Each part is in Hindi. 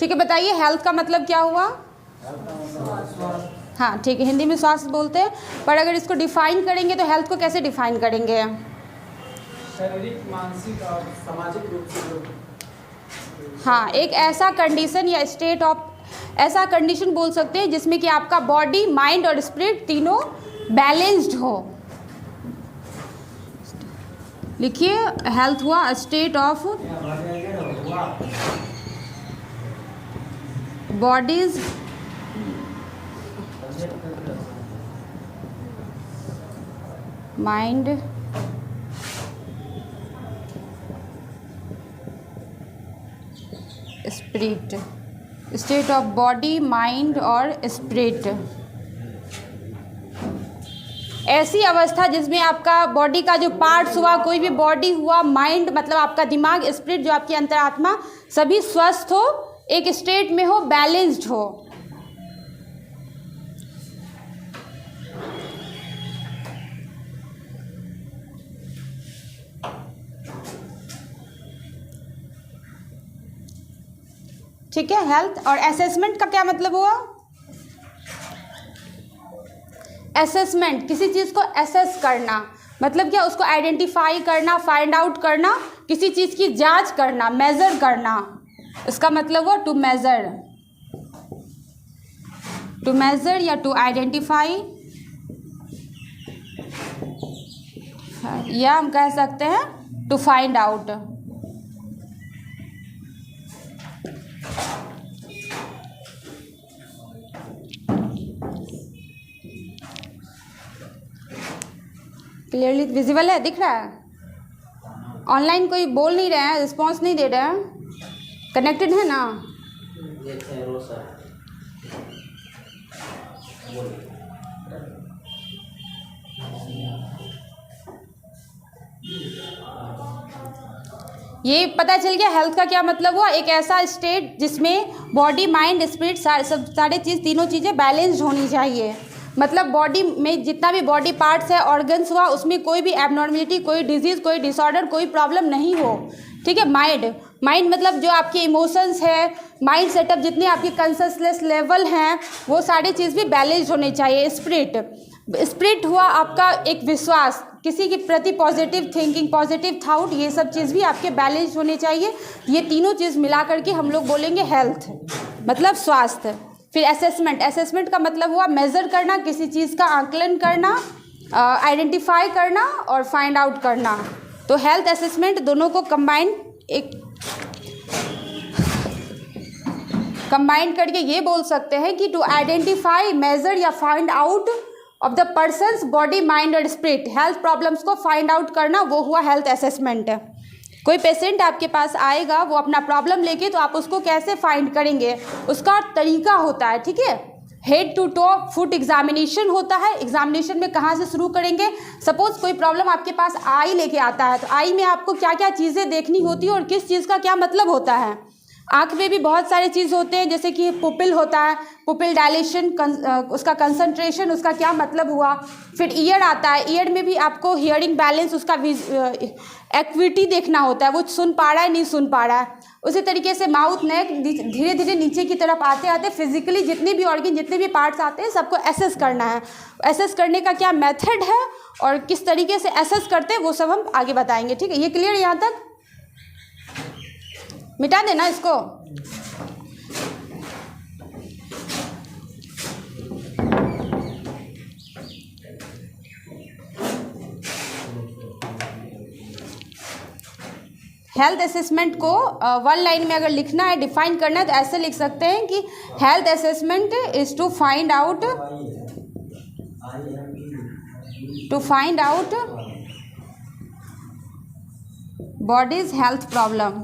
ठीक है, बताइए हेल्थ का मतलब क्या हुआ? हाँ ठीक है, हिंदी में स्वास्थ्य बोलते हैं, पर अगर इसको डिफाइन करेंगे तो हेल्थ को कैसे डिफाइन करेंगे? शारीरिक, मानसिक और सामाजिक रूप से। हाँ, एक ऐसा कंडीशन या स्टेट ऑफ, ऐसा कंडीशन बोल सकते हैं जिसमें कि आपका बॉडी, माइंड और स्पिरिट तीनों बैलेंस्ड हो। लिखिए, हेल्थ हुआ state of bodies, mind, spirit, state of body, mind और स्पिरिट, ऐसी अवस्था जिसमें आपका बॉडी का जो पार्ट्स हुआ, कोई भी बॉडी हुआ, माइंड मतलब आपका दिमाग, स्पिरिट जो आपकी अंतरात्मा, सभी स्वस्थ हो, एक स्टेट में हो, बैलेंस्ड हो। ठीक है, हेल्थ। और असेसमेंट का क्या मतलब हुआ? असेसमेंट, किसी चीज़ को असेस करना, मतलब क्या? उसको आइडेंटिफाई करना, फाइंड आउट करना, किसी चीज़ की जांच करना, मेज़र करना, इसका मतलब हुआ टू मेज़र, टू मेज़र या टू आइडेंटिफाई, या हम कह सकते हैं to find out. Clearly visible है, दिख रहा है? ऑनलाइन कोई बोल नहीं रहे हैं, रिस्पॉन्स नहीं दे रहे हैं, कनेक्टेड है ना? ये पता चल गया हेल्थ का क्या मतलब हुआ? एक ऐसा स्टेट जिसमें बॉडी, माइंड, स्पिरिट, सारे चीज़, तीनों चीज़ें बैलेंस्ड होनी चाहिए। मतलब बॉडी में जितना भी बॉडी पार्ट्स है, ऑर्गन्स हुआ, उसमें कोई भी एबनॉर्मलिटी, कोई डिजीज़, कोई डिसऑर्डर, कोई प्रॉब्लम नहीं हो। ठीक है, माइंड मतलब जो आपके इमोशंस है, माइंड सेटअप, जितने आपके कॉन्शियसनेस लेवल हैं, वो सारी चीज़ भी बैलेंस्ड होने चाहिए। स्पिरिट हुआ आपका एक विश्वास, किसी के प्रति पॉजिटिव थिंकिंग, पॉजिटिव थाउट, ये सब चीज़ भी आपके बैलेंस होने चाहिए। ये तीनों चीज़ मिला करके हम लोग बोलेंगे हेल्थ, मतलब स्वास्थ्य। फिर असेसमेंट का मतलब हुआ मेज़र करना, किसी चीज़ का आकलन करना, आइडेंटिफाई करना और फाइंड आउट करना। तो हेल्थ, असेसमेंट दोनों को कंबाइन करके ये बोल सकते हैं कि टू आइडेंटिफाई, मेजर या find out of the persons body, mind और स्पिरिट, हेल्थ प्रॉब्लम्स को फाइंड आउट करना, वो हुआ हेल्थ असेसमेंट। कोई पेशेंट आपके पास आएगा, वो अपना प्रॉब्लम लेके, तो आप उसको कैसे फाइंड करेंगे, उसका तरीका होता है। ठीक है, head to toe foot examination होता है। एग्जामिनेशन में कहाँ से शुरू करेंगे? सपोज कोई प्रॉब्लम आपके पास आई लेके आता है, तो आई में आपको क्या क्या चीज़ें देखनी होती है और किस चीज़ का क्या मतलब होता है। आँख में भी बहुत सारे चीज़ होते हैं, जैसे कि पुपिल होता है, पुपिल डायलेशन, उसका कंसंट्रेशन, उसका क्या मतलब हुआ। फिर ईयर आता है, ईयर में भी आपको हियरिंग बैलेंस, उसका एक्विटी देखना होता है, वो सुन पा रहा है नहीं सुन पा रहा है। उसी तरीके से माउथ, नेक, धीरे धीरे नीचे की तरफ आते आते फिजिकली जितने भी ऑर्गन, जितने भी पार्ट्स आते हैं, सबको एसेस करना है। एसेस करने का क्या मेथड है और किस तरीके से एसेस करते हैं, वो सब हम आगे बताएंगे। ठीक है, ये क्लियर है? यहाँ तक मिटा देना इसको। हेल्थ असेसमेंट को वन लाइन में अगर लिखना है, डिफाइन करना है, तो ऐसे लिख सकते हैं कि health assessment is to find out body's health problem,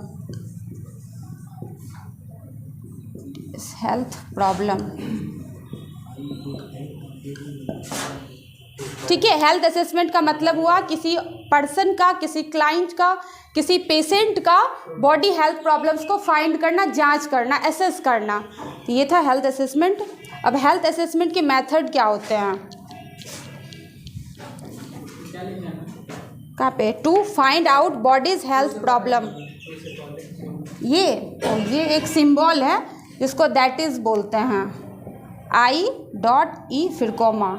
ठीक है। हेल्थ असेसमेंट का मतलब हुआ किसी पर्सन का, किसी क्लाइंट का, किसी पेशेंट का बॉडी हेल्थ प्रॉब्लम्स को फाइंड करना, जांच करना, एसेस करना। तो ये था हेल्थ असेसमेंट। अब हेल्थ असेसमेंट के मेथड क्या होते हैं? कहाँ पे? To find out body's health problem. ये एक सिंबल है, जिसको दैट इज़ बोलते हैं, I.E फिर कॉमा,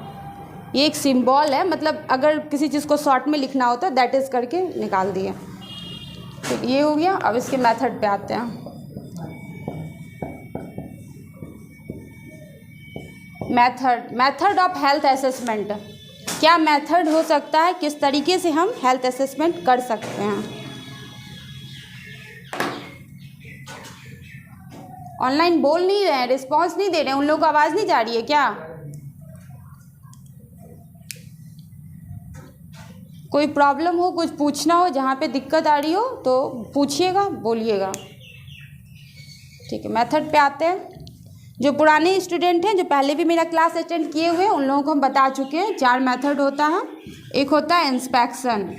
ये एक सिंबल है, मतलब अगर किसी चीज़ को शॉर्ट में लिखना होता है दैट इज़ करके निकाल दिए। ठीक, ये हो गया। अब इसके मेथड पे आते हैं। मेथड ऑफ हेल्थ असेसमेंट, क्या मेथड हो सकता है, किस तरीके से हम हेल्थ असेसमेंट कर सकते हैं। ऑनलाइन बोल नहीं रहे हैं, रिस्पॉन्स नहीं दे रहे हैं, उन लोगों को आवाज़ नहीं जा रही है क्या? कोई प्रॉब्लम हो, कुछ पूछना हो, जहाँ पे दिक्कत आ रही हो तो पूछिएगा, बोलिएगा। ठीक है, मेथड पे आते हैं। जो पुराने स्टूडेंट हैं, जो पहले भी मेरा क्लास अटेंड किए हुए हैं, उन लोगों को हम बता चुके हैं 4 मेथड होता है। एक होता है इंस्पेक्शन,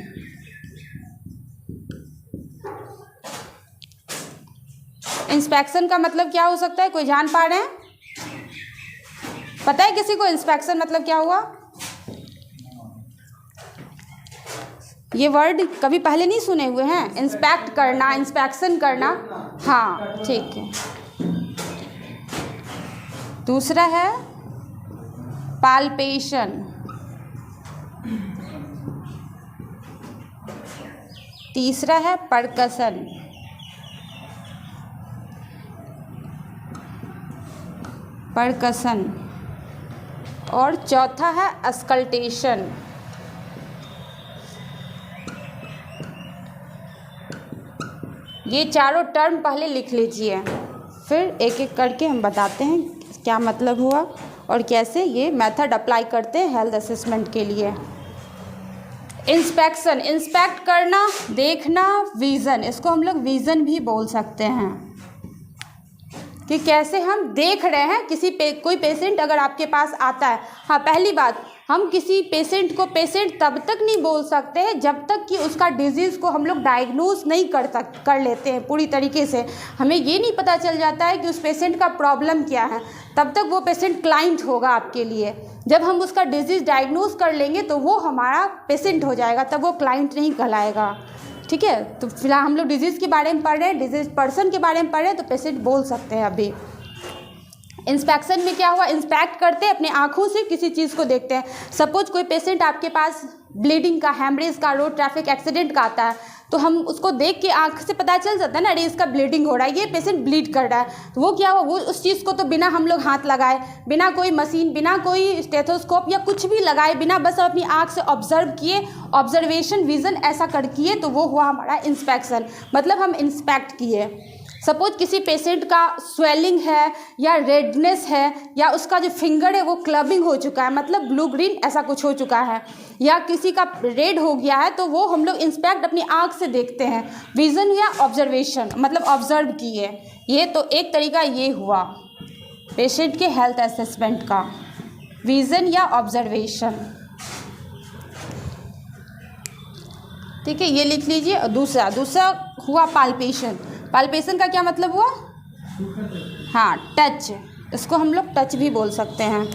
इंस्पेक्शन का मतलब क्या हो सकता है, कोई जान पा रहे हैं? पता है किसी को इंस्पेक्शन मतलब क्या हुआ? ये वर्ड कभी पहले नहीं सुने हुए हैं? इंस्पेक्ट करना, इंस्पेक्शन करना। हाँ ठीक है। दूसरा है पाल्पेशन, तीसरा है परकसन, और चौथा है अस्कल्टेशन। ये चारों टर्म पहले लिख लीजिए, फिर एक एक करके हम बताते हैं क्या मतलब हुआ और कैसे ये मेथड अप्लाई करते हैं हेल्थ असेसमेंट के लिए। इंस्पेक्शन, इंस्पेक्ट करना, देखना, विज़न, इसको हम लोग विज़न भी बोल सकते हैं कि कैसे हम देख रहे हैं कोई पेशेंट अगर आपके पास आता है। हाँ, पहली बात, हम किसी पेशेंट को पेशेंट तब तक नहीं बोल सकते हैं जब तक कि उसका डिजीज़ को हम लोग डायग्नोज नहीं कर लेते हैं पूरी तरीके से। हमें ये नहीं पता चल जाता है कि उस पेशेंट का प्रॉब्लम क्या है, तब तक वो पेशेंट क्लाइंट होगा आपके लिए। जब हम उसका डिजीज़ डायग्नोज कर लेंगे तो वो हमारा पेशेंट हो जाएगा, तब वो क्लाइंट नहीं कहलाएगा। ठीक है, तो फिलहाल हम लोग डिजीज़ के बारे में पढ़ रहे हैं, डिजीज पर्सन के बारे में पढ़ रहे हैं, तो पेशेंट बोल सकते हैं अभी। इंस्पेक्शन में क्या हुआ, इंस्पेक्ट करते हैं, अपने आँखों से किसी चीज़ को देखते हैं। सपोज कोई पेशेंट आपके पास ब्लीडिंग का, हैमरेज का, रोड ट्रैफिक एक्सीडेंट का आता है, तो हम उसको देख के आँख से पता चल जाता है ना, अरे इसका ब्लीडिंग हो रहा है, ये पेशेंट ब्लीड कर रहा है। तो वो क्या हुआ, वो उस चीज़ को तो बिना हम लोग हाथ लगाए, बिना कोई मशीन, बिना कोई स्टेथोस्कोप या कुछ भी लगाए, बिना बस अपनी आँख से ऑब्जर्व किए, ऑब्जर्वेशन विज़न ऐसा कर किए, तो वो हुआ हमारा इंस्पेक्शन। मतलब हम इंस्पेक्ट किए। सपोज किसी पेशेंट का स्वेलिंग है या रेडनेस है या उसका जो फिंगर है वो क्लबिंग हो चुका है, मतलब ब्लू ग्रीन ऐसा कुछ हो चुका है, या किसी का रेड हो गया है, तो वो हम लोग इंस्पेक्ट अपनी आँख से देखते हैं। विज़न या ऑब्जर्वेशन, मतलब ऑब्जर्व किए। ये तो एक तरीका ये हुआ पेशेंट के हेल्थ असेसमेंट का, विज़न या ऑब्जर्वेशन। ठीक है, ये लिख लीजिए। दूसरा हुआ पाल्पेशन। पाल्पेशन का क्या मतलब हुआ? हाँ, टच, इसको हम लोग टच भी बोल सकते हैं,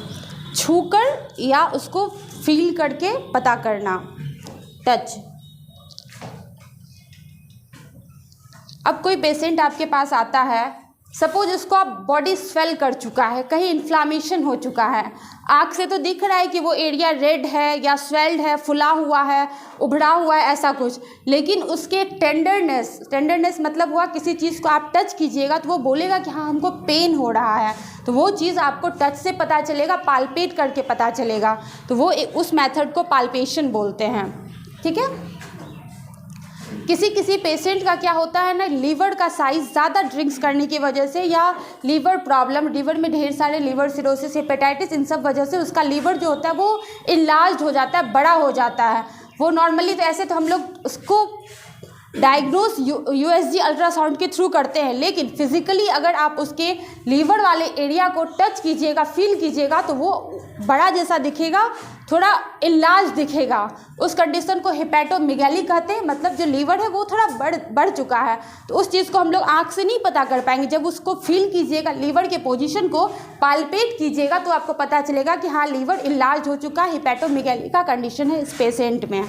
छूकर या उसको फील करके पता करना, टच। अब कोई पेशेंट आपके पास आता है, सपोज उसको आप बॉडी स्वेल कर चुका है, कहीं इन्फ्लामेशन हो चुका है, आँख से तो दिख रहा है कि वो एरिया रेड है या स्वेल्ड है, फुला हुआ है, उभरा हुआ है, ऐसा कुछ, लेकिन उसके टेंडरनेस मतलब हुआ किसी चीज़ को आप टच कीजिएगा तो वो बोलेगा कि हाँ हमको पेन हो रहा है, तो वो चीज़ आपको टच से पता चलेगा, पाल्पेट करके पता चलेगा, तो वो उस मेथड को पाल्पेशन बोलते हैं। ठीक है, किसी पेशेंट का क्या होता है ना, लीवर का साइज़ ज़्यादा ड्रिंक्स करने की वजह से या लीवर प्रॉब्लम, लीवर में ढेर सारे लीवर सिरोसिस, हेपेटाइटिस, इन सब वजह से उसका लीवर जो होता है वो इनलार्ज हो जाता है, बड़ा हो जाता है। वो नॉर्मली तो ऐसे तो हम लोग उसको डायग्नोस यूएसजी अल्ट्रासाउंड के थ्रू करते हैं, लेकिन फिजिकली अगर आप उसके लीवर वाले एरिया को टच कीजिएगा, फील कीजिएगा, तो वो बड़ा जैसा दिखेगा, थोड़ा इनलार्ज दिखेगा। उस कंडीशन को हेपेटोमेगाली कहते हैं, मतलब जो लीवर है वो थोड़ा बढ़ चुका है। तो उस चीज़ को हम लोग आँख से नहीं पता कर पाएंगे, जब उसको फील कीजिएगा, लीवर के पोजीशन को पाल्पेट कीजिएगा, तो आपको पता चलेगा कि हाँ लीवर इनलार्ज हो चुका है, हेपेटोमेगाली का कंडीशन है इस पेशेंट में।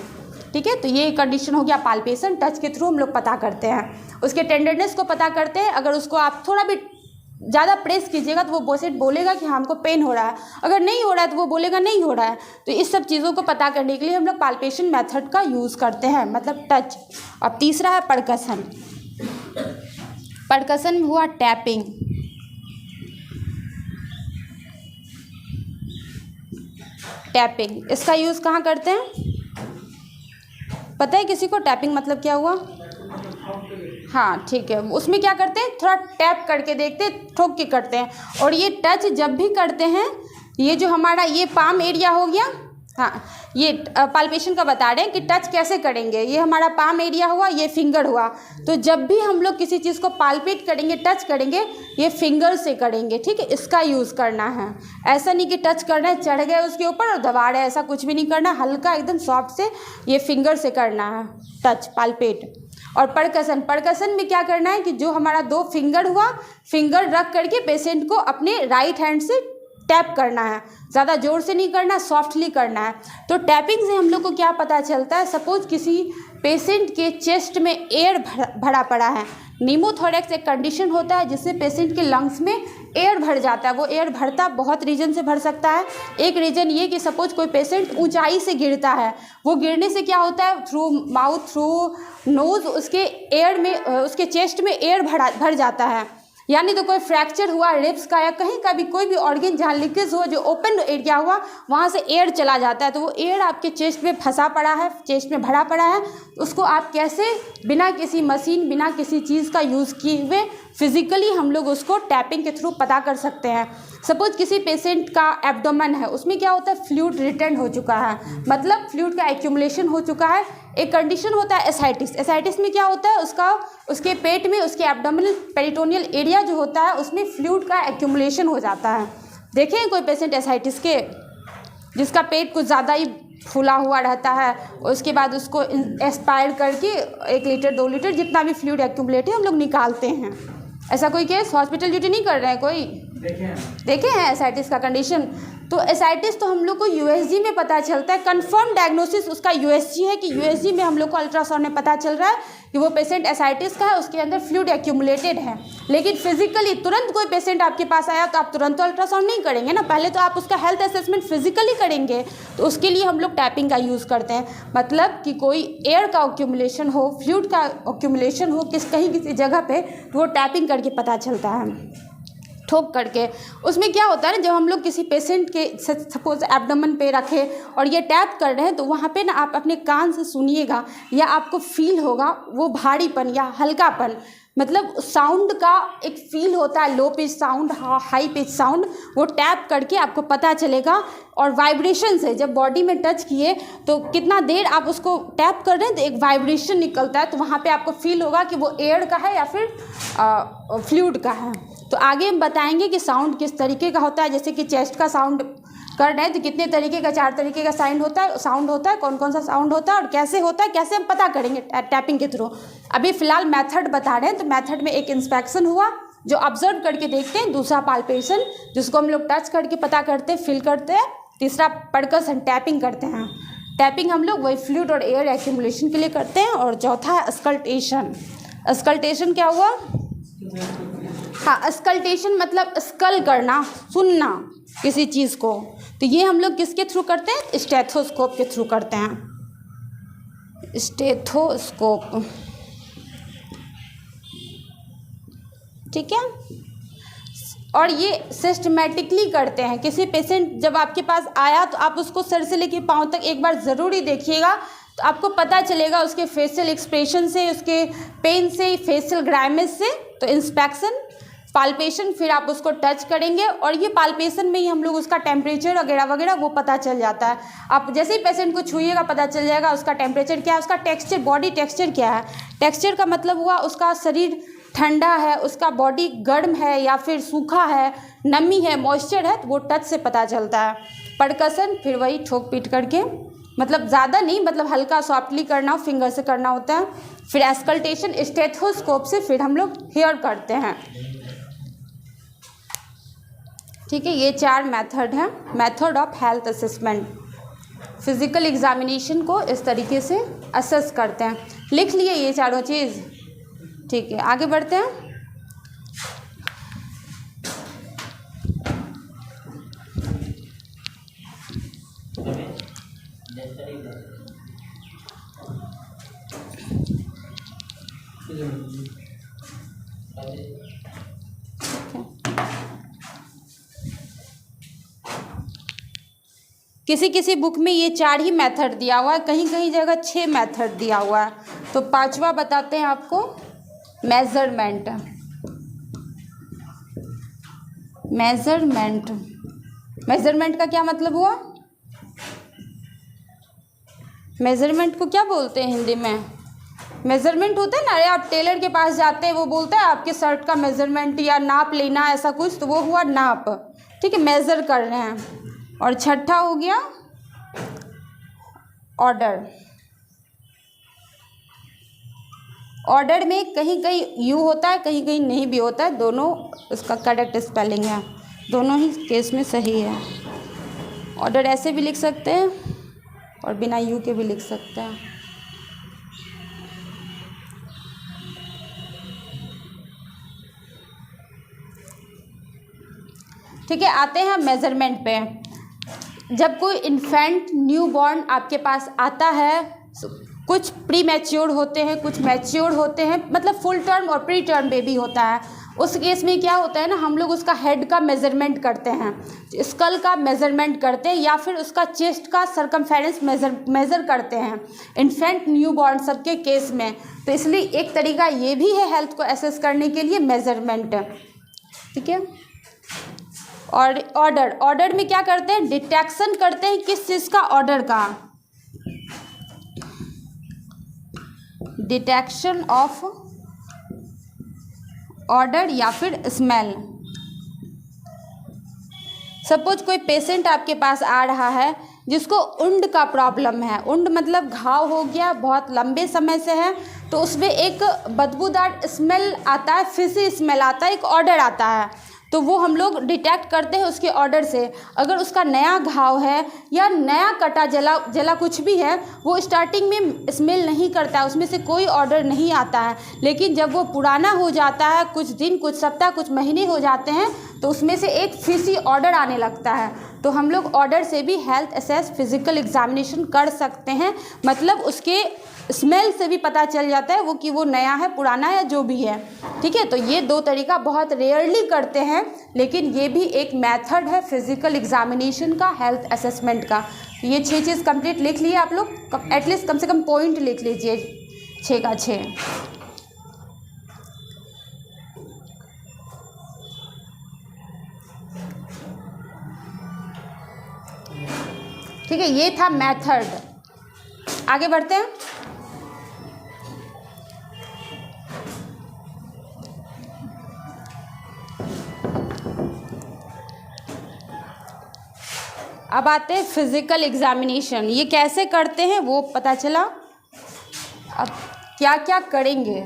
ठीक है, तो ये कंडीशन हो गया पाल्पेशन, टच के थ्रू हम लोग पता करते हैं। उसके टेंडरनेस को पता करते हैं, अगर उसको आप थोड़ा भी ज़्यादा प्रेस कीजिएगा तो वो पेशेंट बोलेगा कि हमको पेन हो रहा है, अगर नहीं हो रहा है तो वो बोलेगा नहीं हो रहा है। तो इस सब चीज़ों को पता करने के लिए हम लोग पाल्पेशन मेथड का यूज़ करते हैं, मतलब टच। अब तीसरा है परकसन। परकसन में हुआ टैपिंग। टैपिंग इसका यूज़ कहाँ करते हैं, पता है किसी को टैपिंग मतलब क्या हुआ? हाँ ठीक है, उसमें क्या करते हैं, थोड़ा टैप करके देखते हैं, ठोक के करते हैं। और ये टच जब भी करते हैं, ये जो हमारा ये पाम एरिया हो गया, हाँ ये पाल्पेशन का बता रहे हैं कि टच कैसे करेंगे। ये हमारा पाम एरिया हुआ, ये फिंगर हुआ। तो जब भी हम लोग किसी चीज़ को पाल्पेट करेंगे, टच करेंगे, ये फिंगर से करेंगे, ठीक है, इसका यूज़ करना है। ऐसा नहीं कि टच करना है, चढ़ गए उसके ऊपर और दबा रहे, ऐसा कुछ भी नहीं करना, हल्का एकदम सॉफ्ट से ये फिंगर से करना है टच, पाल्पेट। और परकसन, परकसन में क्या करना है कि जो हमारा 2 फिंगर हुआ, फिंगर रख करके पेशेंट को अपने राइट हैंड से टैप करना है, ज़्यादा ज़ोर से नहीं करना, सॉफ्टली करना है। तो टैपिंग से हम लोग को क्या पता चलता है, सपोज किसी पेशेंट के चेस्ट में एयर भरा पड़ा है। नीमोथोरेक्स एक कंडीशन होता है जिससे पेशेंट के लंग्स में एयर भर जाता है। वो एयर भरता बहुत रीजन से भर सकता है। एक रीज़न ये कि सपोज कोई पेशेंट ऊंचाई से गिरता है, वो गिरने से क्या होता है, थ्रू माउथ थ्रू नोज़ उसके एयर में, उसके चेस्ट में एयर भर जाता है। यानी तो कोई फ्रैक्चर हुआ रिब्स का या कहीं का भी कोई भी ऑर्गन जहाँ लीकेज हुआ, जो ओपन एरिया हुआ, वहाँ से एयर चला जाता है। तो वो एयर आपके चेस्ट में फंसा पड़ा है, चेस्ट में भरा पड़ा है, उसको आप कैसे बिना किसी मशीन, बिना किसी चीज़ का यूज़ किए हुए फिजिकली हम लोग उसको टैपिंग के थ्रू पता कर सकते हैं। सपोज किसी पेशेंट का एब्डोमेन है, उसमें क्या होता है, फ्लूइड रिटेंट हो चुका है, मतलब फ्लूइड का एक्यूमुलेशन हो चुका है। एक कंडीशन होता है एसाइटिस। एसाइटिस में क्या होता है, उसके पेट में, उसके एब्डोमिनल पेरिटोनियल एरिया जो होता है, उसमें फ्लूइड का एक्यूमुलेशन हो जाता है। देखें कोई पेशेंट एसाइटिस के जिसका पेट कुछ ज़्यादा ही फूला हुआ रहता है, उसके बाद उसको एक्सपायर करके 1 लीटर 2 लीटर जितना भी फ्लूइड एक्यूमुलेट है हम लोग निकालते हैं। ऐसा कोई केस हॉस्पिटल ड्यूटी नहीं कर रहे हैं कोई, देखे हैं एसाइटिस का कंडीशन? तो एसाइटिस तो हम लोग को यूएसजी में पता चलता है। कंफर्म डायग्नोसिस उसका यूएसजी है कि यूएसजी में हम लोग को अल्ट्रासाउंड में पता चल रहा है कि वो पेशेंट एसाइटिस का है, उसके अंदर फ्लूइड एक्यूमुलेटेड है। लेकिन फिजिकली तुरंत कोई पेशेंट आपके पास आया तो आप तुरंत तो अल्ट्रासाउंड नहीं करेंगे ना, पहले तो आप उसका हेल्थ असेसमेंट फिजिकली करेंगे। तो उसके लिए हम लोग टैपिंग का यूज़ करते हैं, मतलब कि कोई एयर का एक्यूमुलेशन हो, फ्लूइड का एक्यूमुलेशन हो किसी जगह पे, तो वो टैपिंग करके पता चलता है, ठोक करके। उसमें क्या होता है ना, जब हम लोग किसी पेशेंट के सपोज एब्डोमेन पे रखे और ये टैप कर रहे हैं, तो वहाँ पे ना आप अपने कान से सुनिएगा या आपको फील होगा वो भारीपन या हल्कापन, मतलब साउंड का एक फील होता है, low pitch sound, high pitch sound, वो टैप करके आपको पता चलेगा। और वाइब्रेशन से जब बॉडी में टच किए तो कितना देर आप उसको टैप कर रहे हैं तो एक वाइब्रेशन निकलता है, तो वहाँ पे आपको फील होगा कि वो एयर का है या फिर फ्लूइड का है। तो आगे हम बताएंगे कि साउंड किस तरीके का होता है, जैसे कि चेस्ट का साउंड कर रहे हैं तो कितने तरीके का, 4 तरीके का साउंड होता है, कौन कौन सा साउंड होता है और कैसे होता है, कैसे हम पता करेंगे टैपिंग के थ्रू। अभी फ़िलहाल मेथड बता रहे हैं। तो मेथड में एक इंस्पेक्शन हुआ जो ऑब्जर्व करके देखते हैं, दूसरा पाल्पेशन जिसको हम लोग टच करके पता करते हैं, फील करते हैं, तीसरा परकसन टैपिंग करते हैं। टैपिंग हम लोग वही फ्लूइड और एयर एक्यूमुलेशन के लिए करते हैं। और चौथा है स्कल्टेशन। स्कल्टेशन क्या हुआ? हाँ, स्कल्टेशन मतलब स्कल करना, सुनना किसी चीज़ को। तो ये हम लोग किसके थ्रू करते हैं? स्टेथोस्कोप के थ्रू करते हैं, स्टेथोस्कोप, ठीक है। और ये सिस्टमेटिकली करते हैं। किसी पेशेंट जब आपके पास आया तो आप उसको सर से लेकर पाँव तक एक बार ज़रूर ही देखिएगा, तो आपको पता चलेगा उसके फेशियल एक्सप्रेशन से, उसके पेन से, फेशियल ग्राइमेस से। तो इंस्पेक्शन, पाल्पेशन, फिर आप उसको टच करेंगे और ये पाल्पेशन में ही हम लोग उसका टेम्परेचर वगैरह वगैरह वो पता चल जाता है। आप जैसे ही पेशेंट को छूइएगा पता चल जाएगा उसका टेम्परेचर क्या है, उसका टेक्सचर, बॉडी टेक्सचर क्या है। टेक्सचर का मतलब हुआ उसका शरीर ठंडा है, उसका बॉडी गर्म है या फिर सूखा है, नमी है, मॉइस्चर है, तो वो टच से पता चलता है। परकसन फिर वही ठोक पीट करके, मतलब ज़्यादा नहीं, मतलब हल्का सॉफ्टली करना, फिंगर से करना होता है। फिर एस्कल्टेशन स्टेथोस्कोप से फिर हम लोग हेयर करते हैं, ठीक है। ये 4 मेथड हैं, method of health assessment. Physical examination को इस तरीके से असेस करते हैं। लिख लिए ये चारों चीज़, ठीक है। आगे बढ़ते हैं। किसी किसी बुक में ये 4 ही मेथड दिया हुआ है, कहीं कहीं जगह 6 मेथड दिया हुआ है। तो 5वां बताते हैं आपको, मेजरमेंट। मेजरमेंट, मेजरमेंट का क्या मतलब हुआ? मेजरमेंट को क्या बोलते हैं हिंदी में? मेजरमेंट होता है ना, अरे आप टेलर के पास जाते हैं, वो बोलता है आपके शर्ट का मेजरमेंट या नाप लेना, ऐसा कुछ, तो वो हुआ नाप, ठीक है, मेज़र कर रहे हैं। और 6ठा हो गया ऑर्डर। ऑर्डर में कहीं कहीं यू होता है, कहीं कहीं नहीं भी होता है, दोनों इसका करेक्ट स्पेलिंग है, दोनों ही केस में सही है। ऑर्डर ऐसे भी लिख सकते हैं और बिना यू के भी लिख सकते हैं। ठीक है, आते हैं मेजरमेंट पे। जब कोई इन्फेंट न्यू बॉर्न आपके पास आता है, कुछ प्री मैच्योर होते हैं, कुछ मैच्योर होते हैं, मतलब फुल टर्म और प्री टर्म बेबी होता है, उस केस में क्या होता है ना, हम लोग उसका हेड का मेजरमेंट करते हैं, स्कल का मेजरमेंट करते हैं, या फिर उसका चेस्ट का सरकमफेरेंस मेज़र करते हैं इन्फेंट न्यू बॉर्न सबके केस में। तो इसलिए एक तरीका ये भी है हेल्थ को एसेस करने के लिए, मेजरमेंट। ठीक है, और ऑर्डर में क्या करते हैं, डिटेक्शन करते हैं किस चीज़ का, ऑर्डर का, डिटेक्शन ऑफ ऑर्डर या फिर स्मेल। सपोज कोई पेशेंट आपके पास आ रहा है जिसको उंड का प्रॉब्लम है, उंड मतलब घाव हो गया, बहुत लंबे समय से है, तो उसमें एक बदबूदार स्मेल आता है, फिशी स्मेल आता है, एक ऑर्डर आता है, तो वो हम लोग डिटेक्ट करते हैं उसके ऑर्डर से। अगर उसका नया घाव है या नया कटा जला कुछ भी है, वो स्टार्टिंग में स्मेल नहीं करता है, उसमें से कोई ऑर्डर नहीं आता है, लेकिन जब वो पुराना हो जाता है, कुछ दिन, कुछ सप्ताह, कुछ महीने हो जाते हैं, तो उसमें से एक फिशी ऑर्डर आने लगता है। तो हम लोग ऑर्डर से भी हेल्थ असेस फिजिकल एग्जामिनेशन कर सकते हैं, मतलब उसके स्मेल से भी पता चल जाता है वो कि वो नया है, पुराना है, जो भी है। ठीक है, तो ये 2 तरीका बहुत रेयरली करते हैं, लेकिन ये भी एक मेथड है फिजिकल एग्जामिनेशन का, हेल्थ असेसमेंट का। ये 6 चीज़ कंप्लीट लिख लिए आप लोग, एटलीस्ट कम से कम पॉइंट लिख लीजिए 6 का 6। ठीक है, ये था मेथड। आगे बढ़ते हैं। अब आते हैं फिजिकल एग्जामिनेशन। ये कैसे करते हैं वो पता चला। अब क्या क्या करेंगे,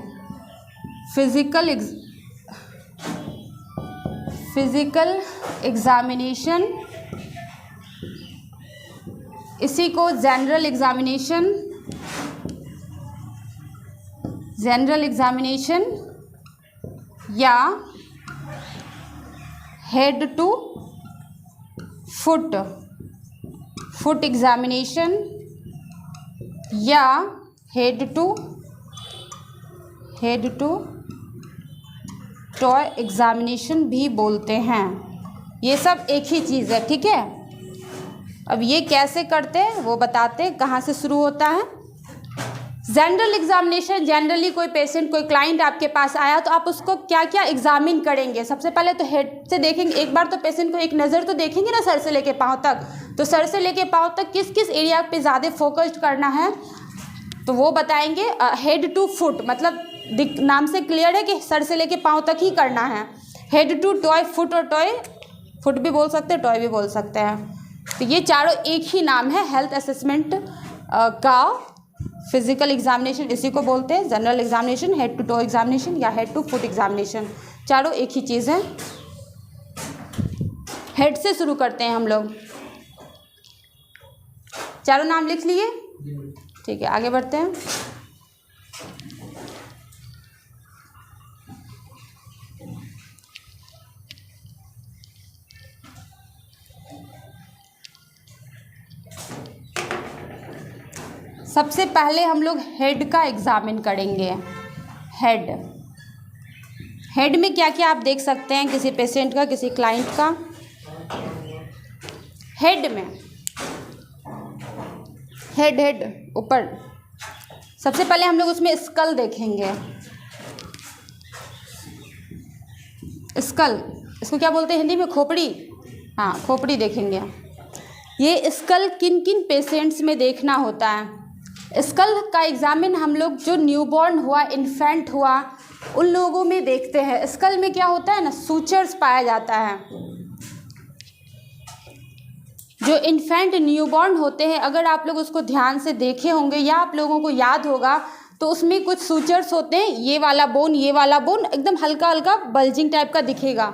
फिजिकल एग्जामिनेशन, इसी को जनरल एग्जामिनेशन या हेड टू फुट एग्जामिनेशन या हेड टू टॉय एग्जामिनेशन भी बोलते हैं। ये सब एक ही चीज़ है। ठीक है, अब ये कैसे करते हैं वो बताते हैं, कहाँ से शुरू होता है। जनरल एग्जामिनेशन, जनरली कोई पेशेंट, कोई क्लाइंट आपके पास आया तो आप उसको क्या क्या एग्जामिन करेंगे। सबसे पहले तो हेड से देखेंगे, एक बार तो पेशेंट को एक नज़र तो देखेंगे ना, सर से लेके पाँव तक। तो सर से लेके पाँव तक किस किस एरिया पे ज़्यादा फोकस्ड करना है तो वो बताएंगे। हेड टू फुट मतलब नाम से क्लियर है कि सर से लेके पाँव तक ही करना है। हेड टू टॉय, फुट और टॉय, फुट भी बोल सकते हैं, टॉय भी बोल सकते हैं। तो ये चारों एक ही नाम है हेल्थ असेसमेंट का। फिजिकल एग्जामिनेशन इसी को बोलते हैं, general examination, head to toe examination या हेड टू फुट एग्जामिनेशन, चारों एक ही चीज़ है। हेड से शुरू करते हैं हम लोग। चारों नाम लिख लिए? ठीक है, आगे बढ़ते हैं। सबसे पहले हम लोग हेड का एग्जामिन करेंगे। हेड में क्या क्या आप देख सकते हैं किसी पेशेंट का, किसी क्लाइंट का। हेड में हेड ऊपर सबसे पहले हम लोग उसमें स्कल देखेंगे। स्कल, इसको क्या बोलते हैं हिंदी में? खोपड़ी। हाँ, खोपड़ी देखेंगे। ये स्कल किन किन पेशेंट्स में देखना होता है? स्कल का एग्जामिन हम लोग जो न्यूबॉर्न हुआ, इन्फेंट हुआ, उन लोगों में देखते हैं। स्कल में क्या होता है ना, सूचर्स पाया जाता है। जो इन्फेंट न्यूबॉर्न होते हैं, अगर आप लोग उसको ध्यान से देखे होंगे या आप लोगों को याद होगा तो उसमें कुछ सूचर्स होते हैं। ये वाला बोन एकदम हल्का हल्का बल्जिंग टाइप का दिखेगा।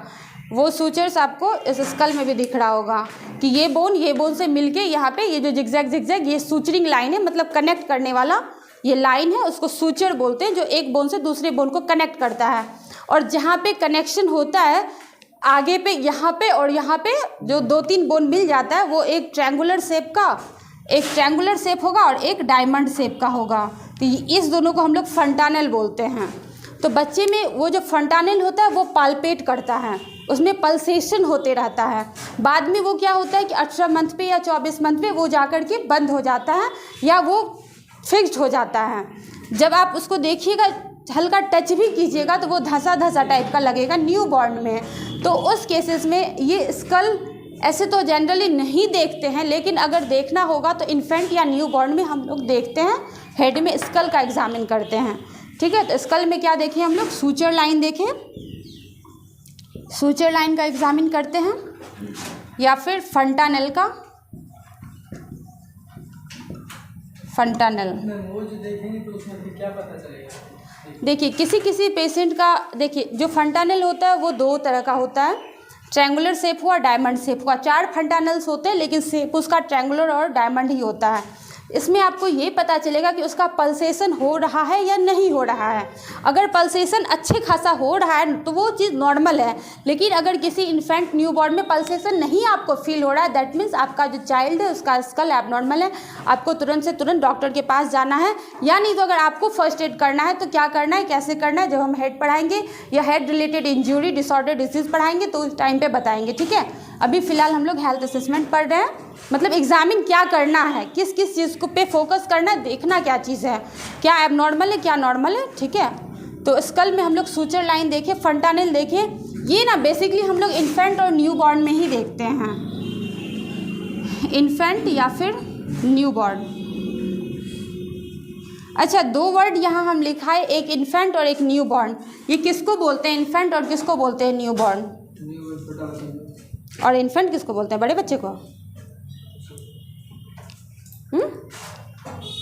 वो सूचर्स आपको इस स्कल में भी दिख रहा होगा कि ये बोन से मिलके यहाँ पे ये जो जिगजैग ये सूचरिंग लाइन है, मतलब कनेक्ट करने वाला ये लाइन है, उसको सूचर बोलते हैं, जो एक बोन से दूसरे बोन को कनेक्ट करता है। और जहाँ पे कनेक्शन होता है आगे पे, यहाँ पे और यहाँ पे जो 2-3 बोन मिल जाता है, वो एक ट्रायंगुलर शेप होगा और एक डायमंड शेप का होगा। तो इस दोनों को हम लोग फंटानेल बोलते हैं। तो बच्चे में वो जो फंटानेल होता है वो पाल्पेट करता है, उसमें पल्सेशन होते रहता है। बाद में वो क्या होता है कि 18 मंथ पे या 24 मंथ पे वो जाकर के बंद हो जाता है या वो फिक्स्ड हो जाता है। जब आप उसको देखिएगा, हल्का टच भी कीजिएगा तो वो धंसा टाइप का लगेगा न्यूबॉर्न में। तो उस केसेस में ये स्कल ऐसे तो जनरली नहीं देखते हैं, लेकिन अगर देखना होगा तो इन्फेंट या न्यूबॉर्न में हम लोग देखते हैं। हेड में स्कल का एग्जामिन करते हैं, ठीक है। तो स्कल में क्या देखें हम लोग? सूचर लाइन देखें, सूचर लाइन का एग्जामिन करते हैं, या फिर फंटानेल का। फंटानेल वो जो देखेंगे तो उसमें फिर क्या पता चलेगा? देखिए, किसी पेशेंट का देखिए, जो फंटानेल होता है वो 2 तरह का होता है, ट्रायंगुलर शेप हुआ, डायमंड शेप हुआ। 4 फंटानेल्स होते हैं, लेकिन शेप उसका ट्रायंगुलर और डायमंड ही होता है। इसमें आपको ये पता चलेगा कि उसका पल्सेशन हो रहा है या नहीं हो रहा है। अगर पल्सेशन अच्छे खासा हो रहा है तो वो चीज़ नॉर्मल है, लेकिन अगर किसी इन्फेंट न्यूबॉर्न में पल्सेशन नहीं आपको फील हो रहा है, दैट मीन्स आपका जो चाइल्ड है उसका स्कल एबनॉर्मल है। आपको तुरंत से तुरंत डॉक्टर के पास जाना है। या नहीं तो अगर आपको फर्स्ट एड करना है तो क्या करना है, कैसे करना है, जब हम हेड पढ़ाएंगे या head related injury, disorder, disease पढ़ाएंगे तो उस टाइम पर बताएंगे, ठीक है। अभी फ़िलहाल हम लोग हेल्थ असेसमेंट पढ़ रहे हैं, मतलब एग्जामिन क्या करना है, किस किस चीज़ को पे फोकस करना है, देखना क्या चीज़ है, क्या एबनॉर्मल है, क्या नॉर्मल है, ठीक है। तो स्कल में हम लोग सूचर लाइन देखें, फंटानेल देखें। ये ना बेसिकली हम लोग इन्फेंट और न्यूबॉर्न में ही देखते हैं, इन्फेंट या फिर न्यूबॉर्न। अच्छा, 2 वर्ड यहाँ हम लिखा है, एक इन्फेंट और एक न्यूबॉर्न। ये किसको बोलते हैं इन्फेंट और किसको बोलते हैं न्यूबॉर्न? और इन्फेंट किसको बोलते हैं? बड़े बच्चे को?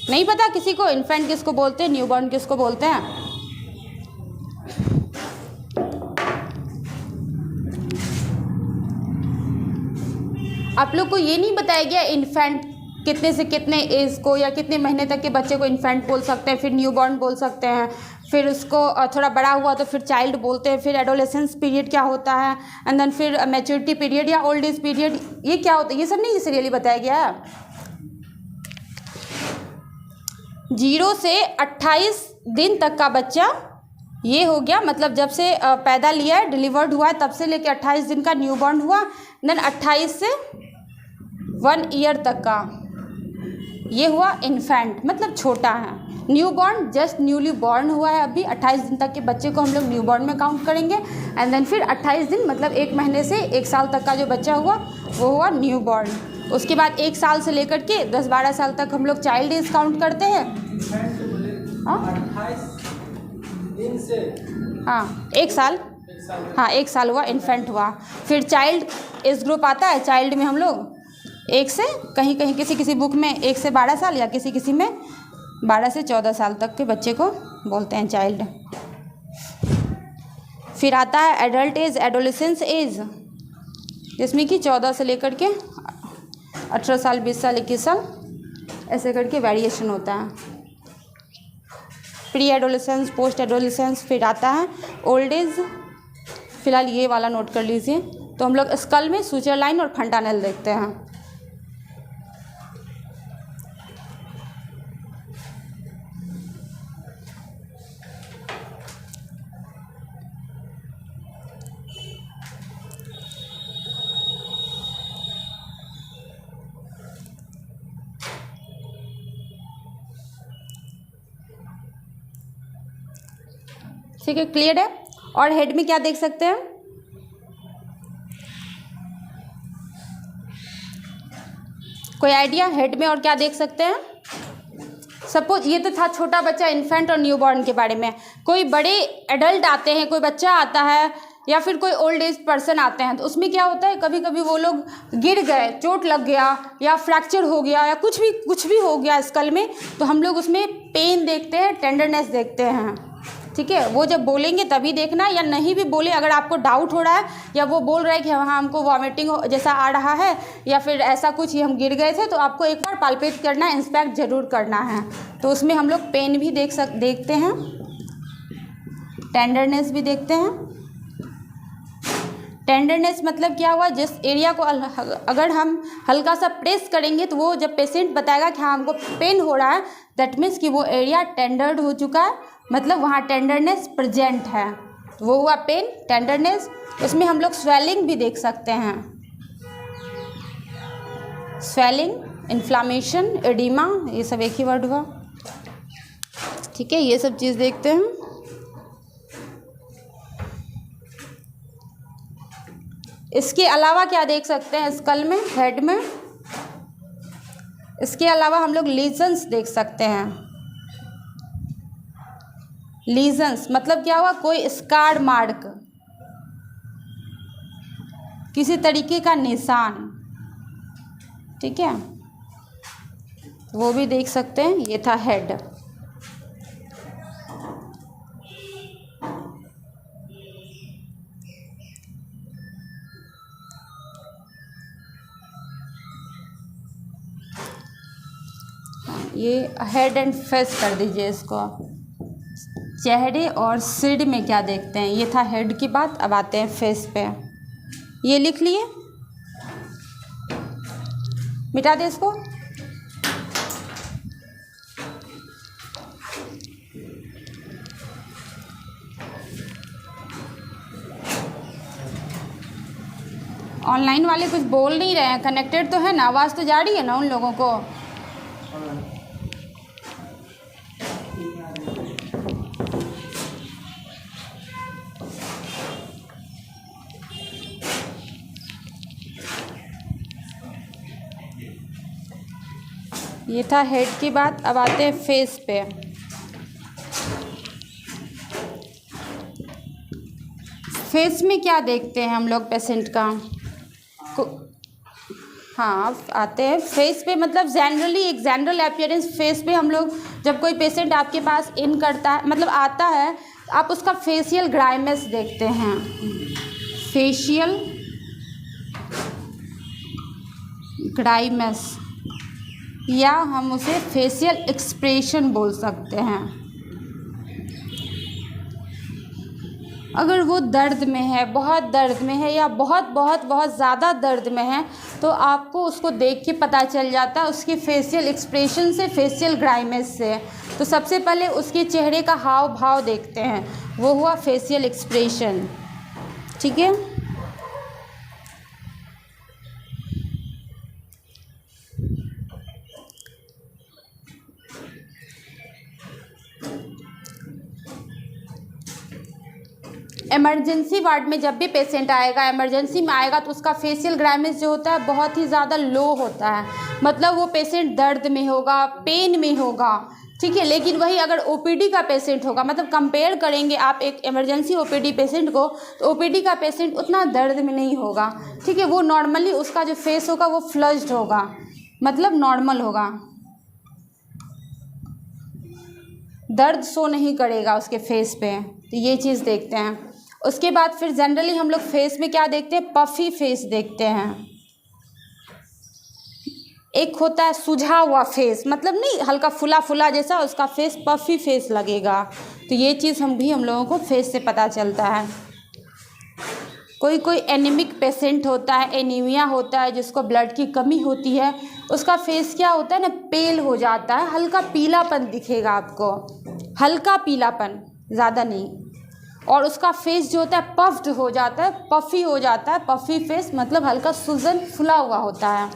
नहीं पता किसी को इन्फेंट किसको बोलते हैं, न्यूबॉर्न किसको बोलते हैं? आप लोग को ये नहीं बताया गया इन्फेंट कितने से कितने एज को या कितने महीने तक के बच्चे को इन्फेंट बोल सकते हैं, फिर न्यूबॉर्न बोल सकते हैं, फिर उसको थोड़ा बड़ा हुआ तो फिर चाइल्ड बोलते हैं, फिर एडोलेसेंस पीरियड क्या होता है, एंड देन फिर मैच्योरिटी पीरियड या ओल्ड एज पीरियड, ये क्या होता है, ये सब नहीं इसे रियली बताया गया है। 0 से 28 दिन तक का बच्चा ये हो गया, मतलब जब से पैदा लिया है, डिलीवर्ड हुआ है, तब से लेकर 28 दिन का न्यूबॉर्न हुआ। देन 28 से 1 ईयर तक का ये हुआ इन्फेंट, मतलब छोटा है। न्यूबॉर्न जस्ट न्यूली बॉर्न हुआ है, अभी 28 दिन तक के बच्चे को हम लोग न्यूबॉर्न में काउंट करेंगे। एंड देन फिर 28 दिन मतलब 1 महीने से 1 साल तक का जो बच्चा हुआ वो हुआ न्यूबॉर्न। उसके बाद 1 साल से लेकर के 10-12 साल तक हम लोग चाइल्ड एज काउंट करते हैं। 28 दिन से, हाँ 1 साल, हाँ 1 साल हुआ, इन्फेंट हुआ। फिर चाइल्ड एज ग्रुप आता है, चाइल्ड में हम लोग 1 से कहीं कहीं किसी बुक में 1 से 12 साल या किसी में 12 से 14 साल तक के बच्चे को बोलते हैं चाइल्ड। फिर आता है एडल्ट एज, एडोलेसेंस एज, जिसमें कि 14 से लेकर के 18 साल, 20 साल, 21 साल ऐसे करके वेरिएशन होता है। प्री एडोलेसेंस, पोस्ट एडोलेसेंस, फिर आता है ओल्ड एज। फिलहाल ये वाला नोट कर लीजिए। तो हम लोग स्कल में सूचर लाइन और फंटानेल देखते हैं। ठीक है, क्लियर है। और हेड में क्या देख सकते हैं, कोई आइडिया हेड में और क्या देख सकते हैं। सपोज ये तो था छोटा बच्चा, इन्फेंट और न्यूबॉर्न के बारे में। कोई बड़े एडल्ट आते हैं, कोई बच्चा आता है या फिर कोई ओल्ड एज पर्सन आते हैं, तो उसमें क्या होता है, कभी कभी वो लोग गिर गए, चोट लग गया या फ्रैक्चर हो गया या कुछ भी हो गया स्कल में, तो हम लोग उसमें पेन देखते हैं, टेंडरनेस देखते हैं। ठीक है, वो जब बोलेंगे तभी देखना, या नहीं भी बोले, अगर आपको डाउट हो रहा है या वो बोल रहा है कि हाँ हमको वॉमिटिंग जैसा आ रहा है या फिर ऐसा कुछ ही हम गिर गए थे, तो आपको एक बार पाल्पेट करना, इंस्पेक्ट जरूर करना है। तो उसमें हम लोग पेन भी देखते हैं, टेंडरनेस भी देखते हैं। टेंडरनेस मतलब क्या हुआ, जिस एरिया को अगर हम हल्का सा प्रेस करेंगे तो वो जब पेशेंट बताएगा कि हाँ हमको पेन हो रहा है, दैट मीन्स कि वो एरिया टेंडर्ड हो चुका है, मतलब वहाँ टेंडरनेस प्रेजेंट है, वो हुआ पेन, टेंडरनेस। उसमें हम लोग स्वेलिंग भी देख सकते हैं, स्वेलिंग, इन्फ्लामेशन, एडिमा, ये सब एक ही वर्ड हुआ। ठीक है, ये सब चीज़ देखते हैं। इसके अलावा क्या देख सकते हैं स्कल में, हेड में, इसके अलावा हम लोग लीजन्स देख सकते हैं। लीजन्स मतलब क्या हुआ, कोई स्कार मार्क, किसी तरीके का निशान, ठीक है, वो भी देख सकते हैं। ये था हेड। ये हेड एंड फेस कर दीजिए इसको। चेहरे और सिर में क्या देखते हैं, ये था हेड की बात। अब आते हैं फेस पे। ये लिख लिए, मिटा दे इसको। ऑनलाइन वाले कुछ बोल नहीं रहे हैं, कनेक्टेड तो है ना, आवाज़ तो जा रही है ना उन लोगों को। ये था हेड की बात। अब आते हैं फेस पे। फेस में क्या देखते हैं हम लोग पेशेंट का, हाँ आते हैं फेस पे। मतलब जनरली एक जनरल अपीयरेंस फेस पे हम लोग, जब कोई पेशेंट आपके पास इन करता है, मतलब आता है, आप उसका फेशियल ग्राइमेस देखते हैं। फेशियल ग्राइमेस, या हम उसे फेशियल एक्सप्रेशन बोल सकते हैं। अगर वो दर्द में है, बहुत दर्द में है, या बहुत बहुत बहुत ज़्यादा दर्द में है, तो आपको उसको देख के पता चल जाता है उसके फेशियल एक्सप्रेशन से, फेशियल ग्राइमेस से। तो सबसे पहले उसके चेहरे का हाव भाव देखते हैं, वो हुआ फेशियल एक्सप्रेशन। ठीक है, इमरजेंसी वार्ड में जब भी पेशेंट आएगा, इमरजेंसी में आएगा, तो उसका फेशियल ग्राइमेस जो होता है बहुत ही ज़्यादा लो होता है। मतलब वो पेशेंट दर्द में होगा, पेन में होगा, ठीक है। लेकिन वही अगर ओपीडी का पेशेंट होगा, मतलब कंपेयर करेंगे आप एक इमरजेंसी ओपीडी पेशेंट को, तो ओपीडी का पेशेंट उतना दर्द में नहीं होगा, ठीक है। वो नॉर्मली उसका जो फेस होगा वो फ्लश्ड होगा, मतलब नॉर्मल होगा, दर्द शो नहीं करेगा उसके फेस पे। तो ये चीज़ देखते हैं। उसके बाद फिर जनरली हम लोग फेस में क्या देखते हैं, पफ़ी फेस देखते हैं। एक होता है सूझा हुआ फेस, मतलब नहीं हल्का फुला फुला जैसा, उसका फेस पफ़ी फेस लगेगा। तो ये चीज़ हम लोगों को फेस से पता चलता है। कोई एनीमिक पेशेंट होता है, एनीमिया होता है, जिसको ब्लड की कमी होती है, उसका फेस क्या होता है ना, पेल हो जाता है, हल्का पीलापन दिखेगा आपको, हल्का पीलापन, ज़्यादा नहीं। और उसका फेस जो होता है पफ्ड हो जाता है, पफ़ी हो जाता है। पफ़ी फेस मतलब हल्का सूजन फुला हुआ होता है,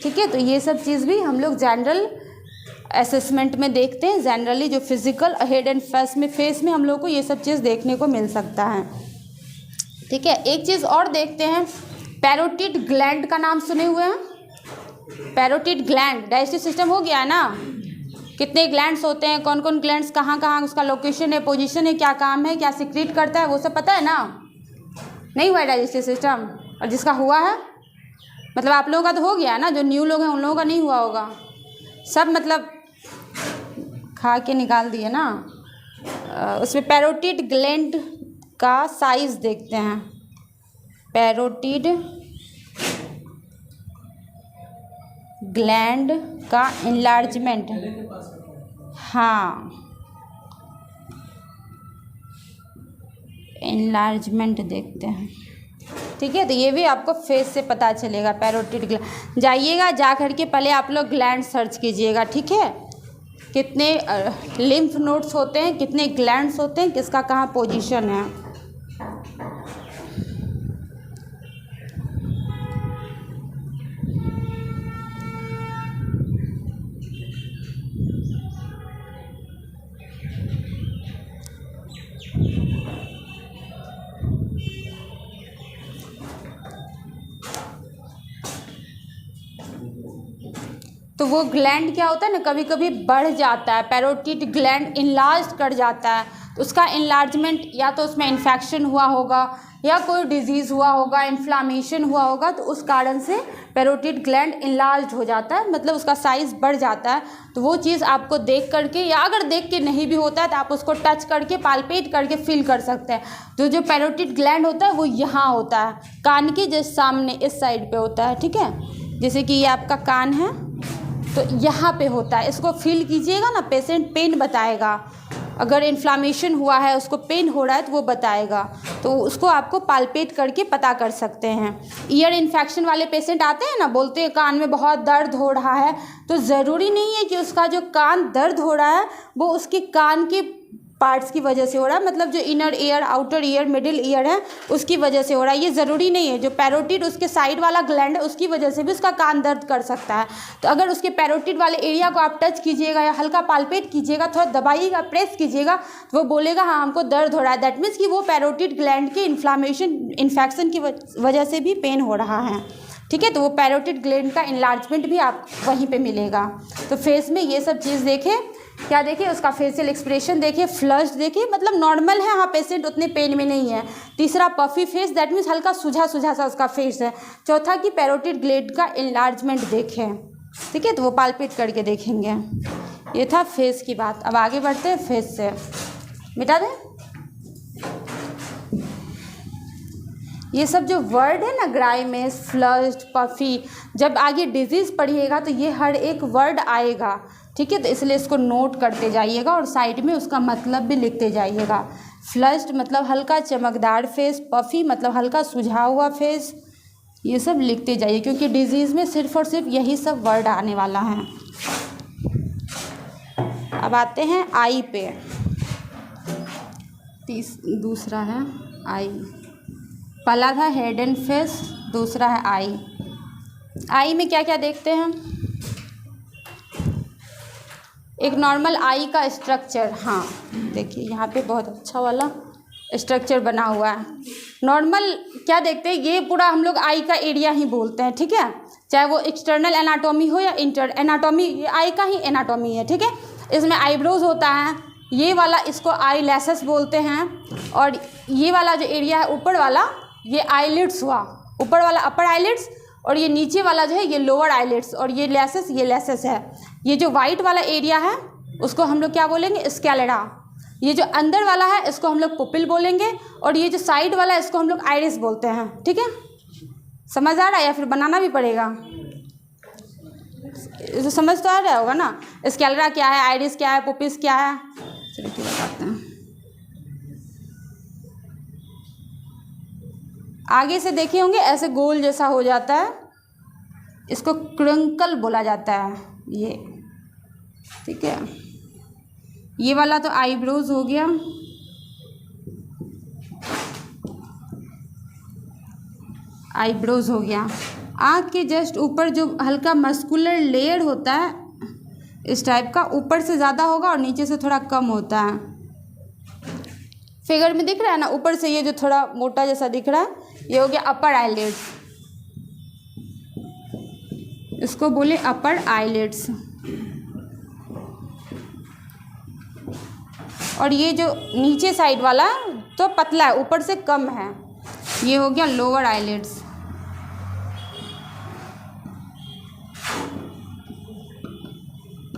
ठीक है। तो ये सब चीज़ भी हम लोग जनरल असेसमेंट में देखते हैं जनरली, जो फिजिकल हेड एंड फेस में हम लोग को ये सब चीज़ देखने को मिल सकता है। ठीक है, एक चीज़ और देखते हैं, पैरोटिड ग्लैंड का नाम सुने हुए हैं? पैरोटिड ग्लैंड, डाइजेस्टिव सिस्टम हो गया है ना, कितने ग्लैंड्स होते हैं, कौन कौन ग्लैंड्स कहाँ कहाँ उसका लोकेशन है, पोजीशन है, क्या काम है, क्या सीक्रेट करता है, वो सब पता है ना? नहीं हुआ है डाइजेस्टिव सिस्टम? और जिसका हुआ है मतलब आप लोगों का तो हो गया है ना, जो न्यू लोग हैं उन लोगों का नहीं हुआ होगा, सब मतलब खा के निकाल दिए ना। उसमें पैरोटिड ग्लैंड का साइज़ देखते हैं, पैरोटिड ग्लैंड का इनलार्जमेंट, हाँ इनलार्जमेंट देखते हैं। ठीक है, तो ये भी आपको फेस से पता चलेगा, पैरोटिड ग्लैंड। जाइएगा जा करके पहले आप लोग ग्लैंड सर्च कीजिएगा, ठीक है, कितने लिम्फ नोड्स होते हैं, कितने ग्लैंड्स होते हैं, किसका कहाँ पोजीशन है। तो वो ग्लैंड क्या होता है ना, कभी कभी बढ़ जाता है, पैरोटिड ग्लैंड इनलार्ज कर जाता है, तो उसका इनलार्जमेंट या तो उसमें इन्फेक्शन हुआ होगा या कोई डिजीज़ हुआ होगा, इन्फ्लामेशन हुआ होगा, तो उस कारण से पैरोटिड ग्लैंड इनलार्ज हो जाता है, मतलब उसका साइज़ बढ़ जाता है। तो वो चीज़ आपको देख करके, या अगर देख के नहीं भी होता है तो आप उसको टच करके पाल्पेट करके फील कर सकते हैं। तो जो पैरोटिड ग्लैंड होता है वो यहाँ होता है, कान के जस्ट सामने इस साइड पे होता है। ठीक है, जैसे कि ये आपका कान है तो यहाँ पे होता है, इसको फील कीजिएगा ना, पेशेंट पेन बताएगा, अगर इन्फ्लामेशन हुआ है उसको पेन हो रहा है तो वो बताएगा, तो उसको आपको पाल्पेट करके पता कर सकते हैं। ईयर इन्फेक्शन वाले पेशेंट आते हैं ना, बोलते हैं कान में बहुत दर्द हो रहा है, तो ज़रूरी नहीं है कि उसका जो कान दर्द हो रहा है वो उसके कान के पार्ट्स की वजह से हो रहा है, मतलब जो inner ear, outer ear, middle ear है उसकी वजह से हो रहा है, ये ज़रूरी नहीं है। जो पैरोटिड उसके साइड वाला ग्लैंड है उसकी वजह से भी उसका कान दर्द कर सकता है। तो अगर उसके पैरोटिड वाले एरिया को आप टच कीजिएगा या हल्का पाल्पेट कीजिएगा, थोड़ा दबाइएगा, प्रेस कीजिएगा, तो वो बोलेगा हाँ हमको दर्द हो रहा है, दैट मीन्स कि वो पैरोटिड ग्लैंड के इन्फेक्शन की वजह से भी पेन हो रहा है। ठीक है, तो वो पैरोटिड ग्लैंड का इनलार्जमेंट भी आप वहीं पे मिलेगा। तो फेस में ये सब चीज़ देखें, क्या देखिए, उसका फेशियल एक्सप्रेशन देखिए, फ्लश देखिए, मतलब नॉर्मल है, हाँ पेशेंट उतने पेन में नहीं है। तीसरा पफी फेस, दैट मीन्स हल्का सूझा सूझा सा उसका फेस है। चौथा कि पैरोटिड ग्लैंड का इनलार्जमेंट देखें। ठीक है, तो वो पाल्पेट करके देखेंगे। ये था फेस की बात। अब आगे बढ़ते हैं, फेस से मिटा दें ये सब जो वर्ड है ना, ग्राइमेस, फ्लश्ड, पफी, जब आगे डिजीज़ पढ़िएगा तो ये हर एक वर्ड आएगा। ठीक है, तो इसलिए इसको नोट करते जाइएगा और साइड में उसका मतलब भी लिखते जाइएगा। फ्लश्ड मतलब हल्का चमकदार फेस, पफी मतलब हल्का सुझा हुआ फेस, ये सब लिखते जाइए क्योंकि डिजीज़ में सिर्फ और सिर्फ यही सब वर्ड आने वाला है। अब आते हैं आई पे, दूसरा है आई। पहला था हेड एंड फेस, दूसरा है आई। आई में क्या क्या देखते हैं, एक नॉर्मल आई का स्ट्रक्चर, हाँ देखिए यहाँ पे बहुत अच्छा वाला स्ट्रक्चर बना हुआ है। नॉर्मल क्या देखते हैं, ये पूरा हम लोग आई का एरिया ही बोलते हैं। ठीक है, चाहे वो एक्सटर्नल एनाटॉमी हो या इंटर एनाटॉमी, ये आई का ही एनाटॉमी है। ठीक है, इसमें आईब्रोज होता है, ये वाला इसको आई लैसेस बोलते हैं, और ये वाला जो एरिया है ऊपर वाला, ये आईलिड्स हुआ, ऊपर वाला अपर आईलिड्स, और ये नीचे वाला जो है ये लोअर आईलिड्स, और ये लैसेस है। ये जो वाइट वाला एरिया है उसको हम लोग क्या बोलेंगे, स्कैलेरा। ये जो अंदर वाला है इसको हम लोग पुपिल बोलेंगे, और ये जो साइड वाला है इसको हम लोग आइरिस बोलते हैं। ठीक है, समझ आ रहा है या फिर बनाना भी पड़ेगा? तो समझ तो आ रहा होगा ना, स्कैलेरा क्या है, आइरिस क्या है, पुपिल्स क्या है। चलिए बताते हैं। आगे से देखे होंगे ऐसे गोल जैसा हो जाता है, इसको क्रंकल बोला जाता है ये। ठीक है, ये वाला तो आईब्रोज हो गया। आंख के जस्ट ऊपर जो हल्का मस्कुलर लेयर होता है इस टाइप का, ऊपर से ज़्यादा होगा और नीचे से थोड़ा कम होता है। फिगर में दिख रहा है ना, ऊपर से ये जो थोड़ा मोटा जैसा दिख रहा है ये हो गया अपर आईलिड्स, इसको बोले अपर आईलिड्स। और ये जो नीचे साइड वाला तो पतला है, ऊपर से कम है, ये हो गया लोअर आईलिड्स।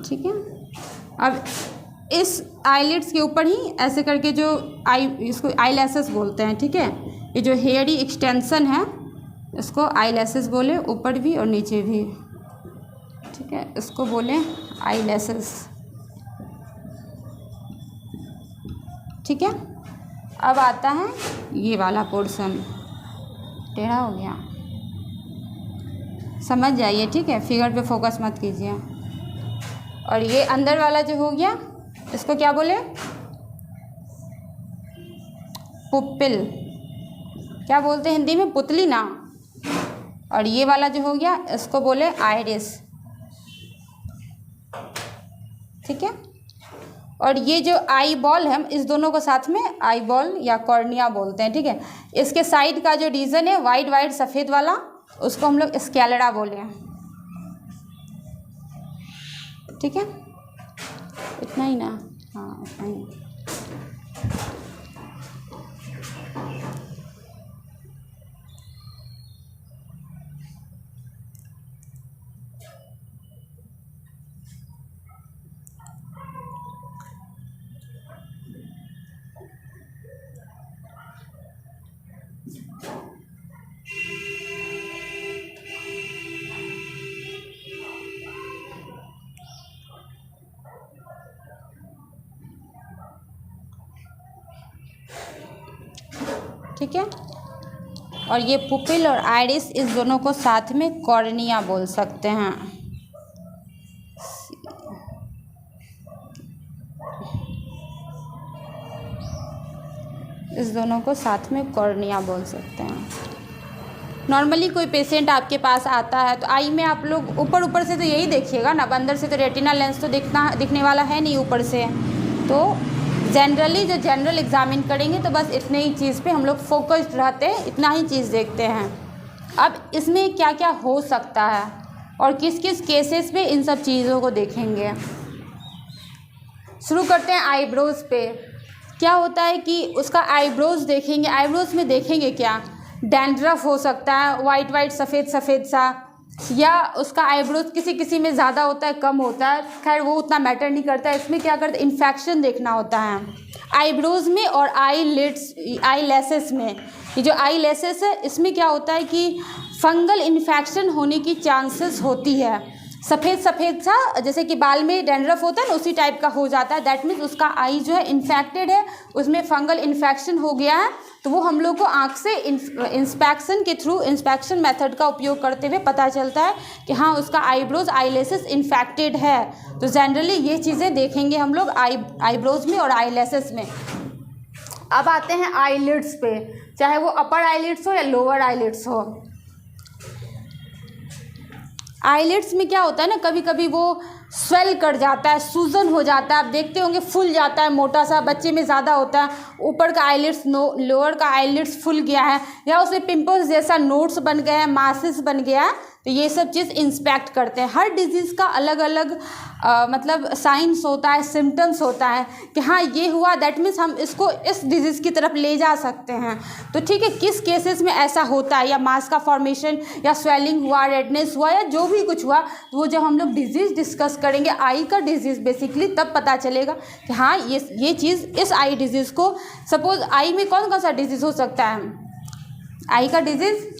ठीक है, अब इस आईलिड्स के ऊपर ही ऐसे करके जो इसको आईलैसेस बोलते हैं। ठीक है, ये जो हेयरी एक्सटेंशन है इसको आईलैसेस बोले, ऊपर भी और नीचे भी। ठीक है, इसको बोले आईलैसेस। ठीक है, अब आता है ये वाला पोर्शन, टेढ़ा हो गया, समझ जाइए। ठीक है, फिगर पे फोकस मत कीजिए। और ये अंदर वाला जो हो गया इसको क्या बोले, पुपिल, क्या बोलते हैं हिंदी में, पुतली ना। और ये वाला जो हो गया इसको बोले आइरिस। ठीक है, और ये जो आई बॉल है, हम इस दोनों को साथ में आई बॉल या कॉर्निया बोलते हैं। ठीक है, इसके साइड का जो रीजन है वाइट वाइट सफ़ेद वाला, उसको हम लोग स्कैलेरा बोले हैं। ठीक है, इतना ही ना, हाँ इतना ही। ठीक है, और ये पुपिल और आइरिस, इस दोनों को साथ में कॉर्निया बोल सकते हैं। इस दोनों को साथ में कॉर्निया बोल सकते हैं। नॉर्मली कोई पेशेंट आपके पास आता है तो आई में आप लोग ऊपर से तो यही देखिएगा ना, अंदर से तो रेटिना लेंस तो दिखने वाला है नहीं ऊपर से। तो जनरली जो जनरल एग्जामिन करेंगे तो बस इतने ही चीज़ पे हम लोग फोकस्ड रहते हैं, इतना ही चीज़ देखते हैं। अब इसमें क्या क्या हो सकता है और किस किस केसेस में इन सब चीज़ों को देखेंगे। शुरू करते हैं आईब्रोज़ पे। क्या होता है कि उसका आईब्रोज़ देखेंगे, आईब्रोज़ में देखेंगे क्या, डैंड्रफ हो सकता है, वाइट वाइट सफ़ेद सफ़ेद सा, या उसका आईब्रोज किसी किसी में ज़्यादा होता है कम होता है, खैर वो उतना मैटर नहीं करता है। इसमें क्या करते हैं, इन्फेक्शन देखना होता है आईब्रोज में और आई लैसेस में। ये जो आई लैसेस है इसमें क्या होता है कि फंगल इन्फेक्शन होने की चांसेस होती है। सफ़ेद सफ़ेद सा जैसे कि बाल में डैंड्रफ होता है ना, उसी टाइप का हो जाता है। दैट मीन्स उसका आई जो है इन्फेक्टेड है, उसमें फंगल इन्फेक्शन हो गया है। तो वो हम लोग को आँख से इंस्पेक्शन के थ्रू, इंस्पेक्शन मेथड का उपयोग करते हुए पता चलता है कि हाँ उसका आईब्रोज आईलैसेस इन्फेक्टेड है। तो जनरली ये चीज़ें देखेंगे हम लोग आईब्रोज में और आईलैसेस में। अब आते हैं आईलिड्स पे, चाहे वो अपर आईलिड्स हो या लोअर आईलिड्स हो। आईलिड्स में क्या होता है ना, कभी कभी वो स्वेल कर जाता है, सूजन हो जाता है, आप देखते होंगे फूल जाता है, मोटा सा, बच्चे में ज़्यादा होता है, ऊपर का आईलिड्स लोअर का आईलिड्स फूल गया है, या उसमें पिंपल्स जैसा नोट्स बन गए हैं, मासेस बन गया है। तो ये सब चीज़ इंस्पेक्ट करते हैं। हर डिजीज़ का अलग अलग मतलब साइंस होता है, सिम्टम्स होता है कि हाँ ये हुआ, दैट मीन्स हम इसको इस डिजीज़ की तरफ ले जा सकते हैं। तो ठीक है, किस केसेस में ऐसा होता है, या मास का फॉर्मेशन या स्वेलिंग हुआ, रेडनेस हुआ, या जो भी कुछ हुआ, तो वो जब हम लोग डिजीज़ डिस्कस करेंगे आई का डिजीज़ बेसिकली, तब पता चलेगा कि हाँ ये चीज़ इस आई डिजीज़ को, सपोज आई में कौन कौन सा डिजीज़ हो सकता है, आई का डिजीज़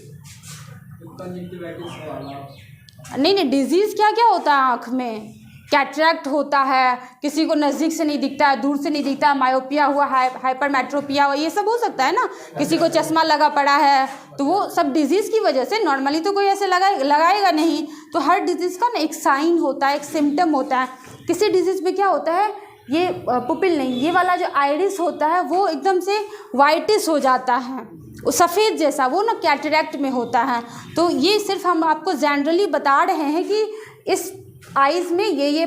नहीं डिजीज़ क्या क्या होता है आँख में, कैटरैक्ट होता है, किसी को नज़दीक से नहीं दिखता है, दूर से नहीं दिखता है, मायोपिया हुआ, हाइपरमेट्रोपिया हुआ, ये सब हो सकता है ना, किसी को चश्मा लगा पड़ा है, तो वो सब डिजीज़ की वजह से। नॉर्मली तो कोई ऐसे लगाएगा नहीं। तो हर डिजीज़ का ना एक साइन होता है, एक सिम्टम होता है। किसी डिजीज़ में क्या होता है, ये पुपिल नहीं, ये वाला जो आइरिस होता है वो एकदम से वाइटिश हो जाता है, वो सफ़ेद जैसा, वो ना कैटरैक्ट में होता है। तो ये सिर्फ हम आपको जनरली बता रहे हैं कि इस आइज़ में ये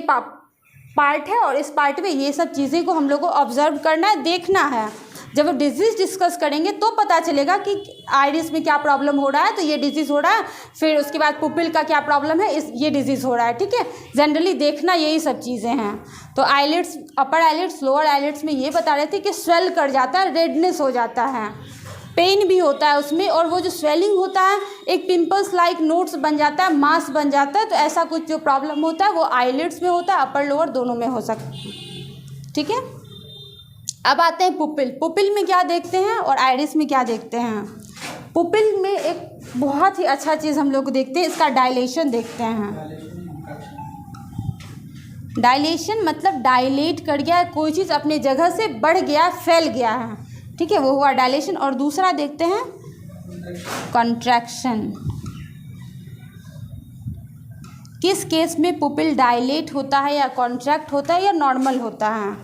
पार्ट है और इस पार्ट में ये सब चीज़ें को हम लोग को ऑब्जर्व करना है, देखना है। जब वो डिजीज़ डिस्कस करेंगे तो पता चलेगा कि आइरिस में क्या प्रॉब्लम हो रहा है, तो ये डिजीज़ हो रहा है, फिर उसके बाद पुपिल का क्या प्रॉब्लम है, ये डिजीज़ हो रहा है, ठीक है। जनरली देखना यही सब चीज़ें हैं। तो आईलिड्स, अपर आईलिड्स, लोअर आईलिड्स में ये बता रहे थे कि स्वेल कर जाता है, रेडनेस हो जाता है, पेन भी होता है उसमें, और वो जो स्वेलिंग होता है एक पिंपल्स लाइक नोट्स बन जाता है, मास बन जाता है। तो ऐसा कुछ जो प्रॉब्लम होता है वो आईलिड्स में होता है, अपर लोअर दोनों में हो सकता है, ठीक है। अब आते हैं पुपिल। पुपिल में क्या देखते हैं और आइरिस में क्या देखते हैं। पुपिल में एक बहुत ही अच्छा चीज़ हम लोग देखते हैं, इसका डायलेशन देखते हैं। डायलेशन मतलब डायलेट कर गया है, कोई चीज़ अपने जगह से बढ़ गया, फैल गया है, ठीक है, वो हुआ डायलेशन। और दूसरा देखते हैं कॉन्ट्रैक्शन। किस केस में पुपिल डायलेट होता है या कॉन्ट्रैक्ट होता है या नॉर्मल होता है।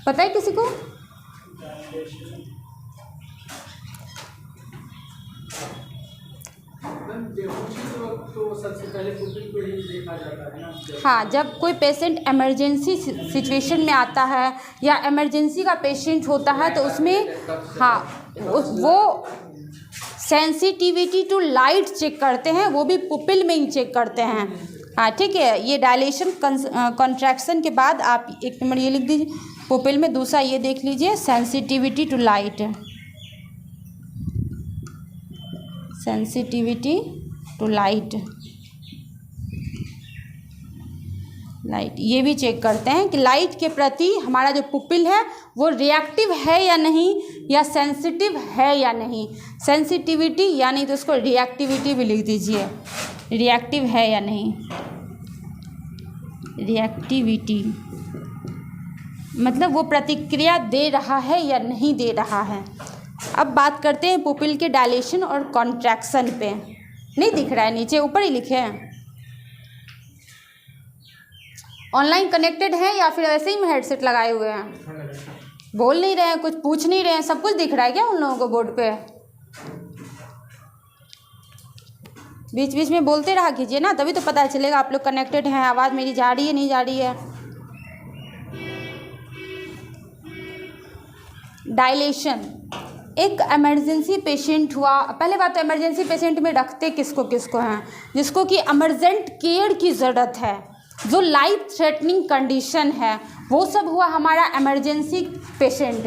पता है किसी को। तो सबसे पहले पुपिल को ही देखा जाता है ना। हाँ, जब कोई पेशेंट इमरजेंसी सिचुएशन में आता है या इमरजेंसी का पेशेंट होता है तो उसमें हाँ वो सेंसिटिविटी टू लाइट चेक करते हैं, वो भी पुपिल में ही चेक करते हैं। हाँ ठीक है, ये डायलेशन कॉन्ट्रैक्शन के बाद आप एक नंबर ये लिख दीजिए पुपिल में। दूसरा ये देख लीजिए sensitivity to light, sensitivity to light, light ये भी चेक करते हैं कि लाइट के प्रति हमारा जो पुपिल है वो रिएक्टिव है या नहीं, या सेंसिटिव है या नहीं। सेंसिटिविटी यानी तो उसको रिएक्टिविटी भी लिख दीजिए, रिएक्टिव है या नहीं। रिएक्टिविटी मतलब वो प्रतिक्रिया दे रहा है या नहीं दे रहा है। अब बात करते हैं पुपिल के डायलेशन और कॉन्ट्रैक्शन पे। नहीं दिख रहा है, नीचे ऊपर ही लिखे हैं। ऑनलाइन कनेक्टेड है या फिर ऐसे ही में हेडसेट लगाए हुए हैं, बोल नहीं रहे हैं, कुछ पूछ नहीं रहे हैं, सब कुछ दिख रहा है क्या उन लोगों को बोर्ड पे। बीच बीच में बोलते रहा कीजिए ना, तभी तो पता चलेगा आप लोग कनेक्टेड हैं, आवाज़ मेरी जा रही है नहीं जा रही है। डायलेशन, एक इमरजेंसी पेशेंट हुआ। पहले बात तो इमरजेंसी पेशेंट में रखते किसको किसको हैं, जिसको कि इमरजेंट केयर की ज़रूरत है, जो लाइफ थ्रेटनिंग कंडीशन है, वो सब हुआ हमारा इमरजेंसी पेशेंट,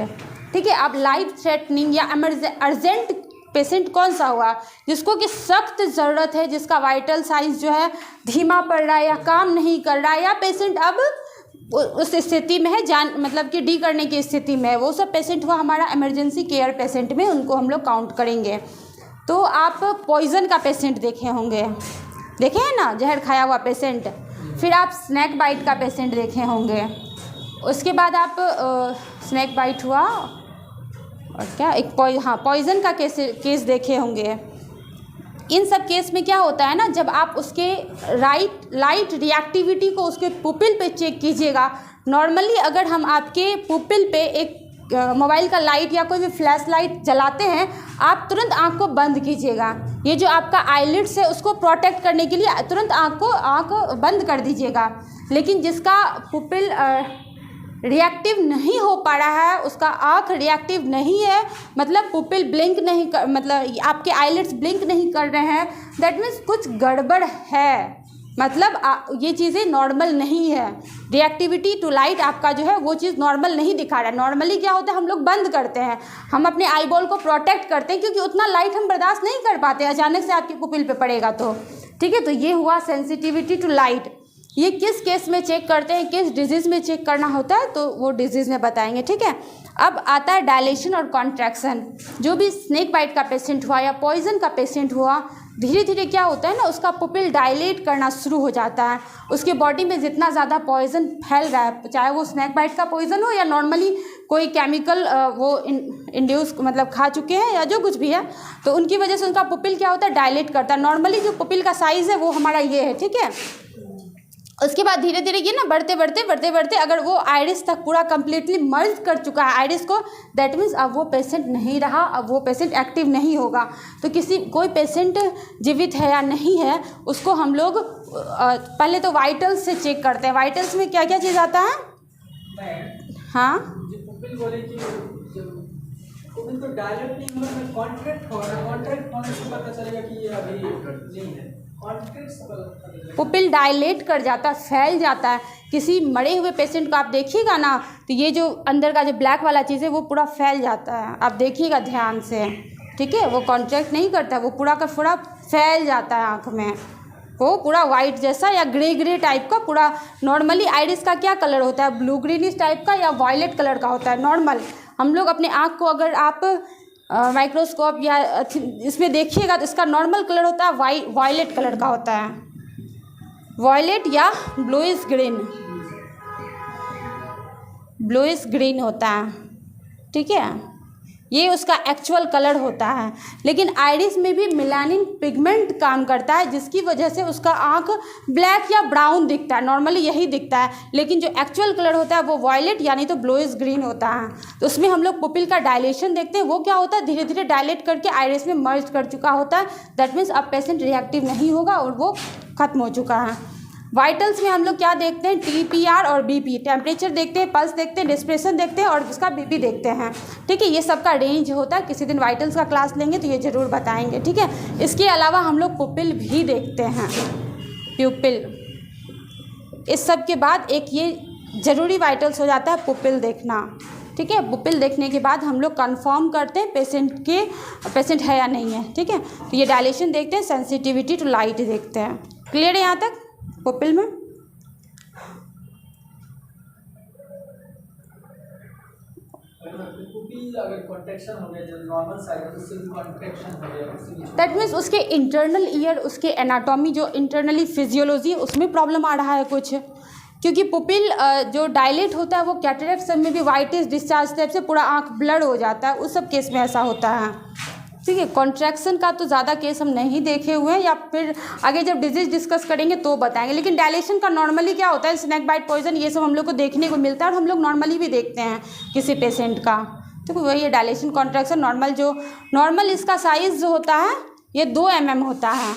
ठीक है। अब लाइफ थ्रेटनिंग या अर्जेंट पेशेंट कौन सा हुआ, जिसको कि सख्त ज़रूरत है, जिसका वाइटल साइंस जो है धीमा पड़ रहा है या काम नहीं कर रहा है, या पेशेंट अब उस स्थिति में है जान मतलब कि डी करने की स्थिति में है, वो सब पेशेंट हुआ हमारा इमरजेंसी केयर पेशेंट में, उनको हम लोग काउंट करेंगे। तो आप पॉइज़न का पेशेंट देखे होंगे, देखे हैं ना, जहर खाया हुआ पेशेंट। फिर आप स्नैक बाइट का पेशेंट देखे होंगे। उसके बाद आप स्नैक बाइट हुआ और क्या एक पॉइज़न का केस देखे होंगे। इन सब केस में क्या होता है ना, जब आप उसके लाइट रिएक्टिविटी को उसके पुपिल पे चेक कीजिएगा। नॉर्मली अगर हम आपके पुपिल पे एक मोबाइल का लाइट या कोई भी फ्लैश लाइट जलाते हैं, आप तुरंत आँख को बंद कीजिएगा। ये जो आपका आईलिड्स है उसको प्रोटेक्ट करने के लिए तुरंत आँख बंद कर दीजिएगा। लेकिन जिसका पुपिल रिएक्टिव नहीं हो पा रहा है, उसका आँख रिएक्टिव नहीं है, मतलब पुपिल ब्लिंक नहीं कर, मतलब आपके आईलिड्स ब्लिंक नहीं कर रहे हैं, दैट मीन्स कुछ गड़बड़ है, मतलब ये चीज़ें नॉर्मल नहीं है। रिएक्टिविटी टू लाइट आपका जो है वो चीज़ नॉर्मल नहीं दिखा रहा है। नॉर्मली क्या होता है, हम लोग बंद करते हैं, हम अपने आई बॉल को प्रोटेक्ट करते हैं, क्योंकि उतना लाइट हम बर्दाश्त नहीं कर पाते, अचानक से आपकी पुपिल पे पड़ेगा तो, ठीक है। तो ये हुआ सेंसिटिविटी टू लाइट। ये किस केस में चेक करते हैं, किस डिजीज़ में चेक करना होता है, तो वो डिजीज़ में बताएंगे, ठीक है। अब आता है डायलेशन और कॉन्ट्रैक्शन। जो भी स्नेक बाइट का पेशेंट हुआ या पॉइजन का पेशेंट हुआ, धीरे धीरे क्या होता है ना, उसका पुपिल डायलेट करना शुरू हो जाता है। उसके बॉडी में जितना ज़्यादा पॉइजन फैल रहा है, चाहे वो स्नेक बाइट का पॉइजन हो या नॉर्मली कोई केमिकल वो इंड्यूस मतलब खा चुके हैं या जो कुछ भी है, तो उनकी वजह से उनका पुपिल क्या होता है, डायलेट करता है। नॉर्मली जो पुपिल का साइज़ है वो हमारा ये है, ठीक है। उसके बाद धीरे धीरे ये ना बढ़ते बढ़ते अगर वो आइरिस तक पूरा कम्प्लीटली मर्ज कर चुका है आइरिस को, दैट मीन्स अब वो पेशेंट नहीं रहा, अब वो पेशेंट एक्टिव नहीं होगा। तो कोई पेशेंट जीवित है या नहीं है उसको हम लोग पहले तो वाइटल्स से चेक करते हैं। वाइटल्स में क्या क्या चीज़ आता है? हाँ, पुपिल बोले कि पुपिल तो डायलेट नहीं हुआ, कॉन्ट्रैक्ट हो रहा है, कॉन्ट्रैक्ट होने से पता चलेगा कि ये अभी नहीं है। पुपिल डायलेट कर जाता है, फैल जाता है। किसी मरे हुए पेशेंट को आप देखिएगा ना तो ये जो अंदर का जो ब्लैक वाला चीज़ है वो पूरा फैल जाता है, आप देखिएगा ध्यान से, ठीक है। वो कॉन्ट्रैक्ट नहीं करता, वो पूरा का पूरा फैल जाता है आँख में, वो पूरा वाइट जैसा या ग्रे टाइप का पूरा। नॉर्मली आइरिस का क्या कलर होता है? ब्लू ग्रीनिश टाइप का या वायलेट कलर का होता है नॉर्मल। हम लोग अपने आँख को अगर आप माइक्रोस्कोप या इसमें देखिएगा तो इसका नॉर्मल कलर होता है वायलेट कलर का होता है, वायलेट या ब्लूइश ग्रीन होता है, ठीक है। ये उसका एक्चुअल कलर होता है। लेकिन आइरिस में भी मेलानिन पिगमेंट काम करता है जिसकी वजह से उसका आँख ब्लैक या ब्राउन दिखता है, नॉर्मली यही दिखता है। लेकिन जो एक्चुअल कलर होता है वो वायलेट यानी तो ब्लूइश ग्रीन होता है। तो उसमें हम लोग पुपिल का डायलेशन देखते हैं। वो क्या होता है? धीरे धीरे डायलेट करके आइरिस में मर्ज कर चुका होता है। दैट मीन्स अब पेशेंट रिएक्टिव नहीं होगा और वो ख़त्म हो चुका है। वाइटल्स में हम लोग क्या देखते हैं? TPR और BP, टेम्परेचर देखते हैं, पल्स देखते हैं, रेस्पिरेशन देखते हैं और उसका BP देखते हैं, ठीक है। ये सबका रेंज होता है। किसी दिन वाइटल्स का क्लास लेंगे तो ये ज़रूर बताएंगे, ठीक है। इसके अलावा हम लोग पुपिल भी देखते हैं, प्यूपिल। इस सब के बाद एक ये ज़रूरी वाइटल्स हो जाता है पुपिल देखना, ठीक है। पुपिल देखने के बाद हम लोग कंफर्म करते हैं पेशेंट है या नहीं है, ठीक है। तो ये डायलेशन देखते हैं, सेंसिटिविटी टू लाइट देखते हैं। क्लियर है यहाँ तक पुपिल में? अगर कॉन्ट्रैक्शन हो गया जो नॉर्मल साइज है उससे कॉन्ट्रैक्शन हो गया, दैट मीन्स उसके इंटरनल ईयर, उसके एनाटॉमी जो इंटरनली फिजियोलॉजी है उसमें प्रॉब्लम आ रहा है कुछ। क्योंकि पुपिल जो डायलेट होता है वो कैटरेक्ट सब में भी वाइटिश डिस्चार्ज टाइप से पूरा आँख ब्लर हो जाता है, उस सब केस में ऐसा होता है, ठीक है। कॉन्ट्रैक्शन का तो ज़्यादा केस हम नहीं देखे हुए हैं, या फिर आगे जब डिजीज़ डिस्कस करेंगे तो बताएंगे। लेकिन डायलेशन का नॉर्मली क्या होता है? स्नैक बाइट पॉइजन ये सब हम लोग को देखने को मिलता है और हम लोग नॉर्मली भी देखते हैं किसी पेशेंट का, तो वही है डायलेशन कॉन्ट्रैक्शन। नॉर्मल इसका साइज़ जो होता है ये 2 mm होता है,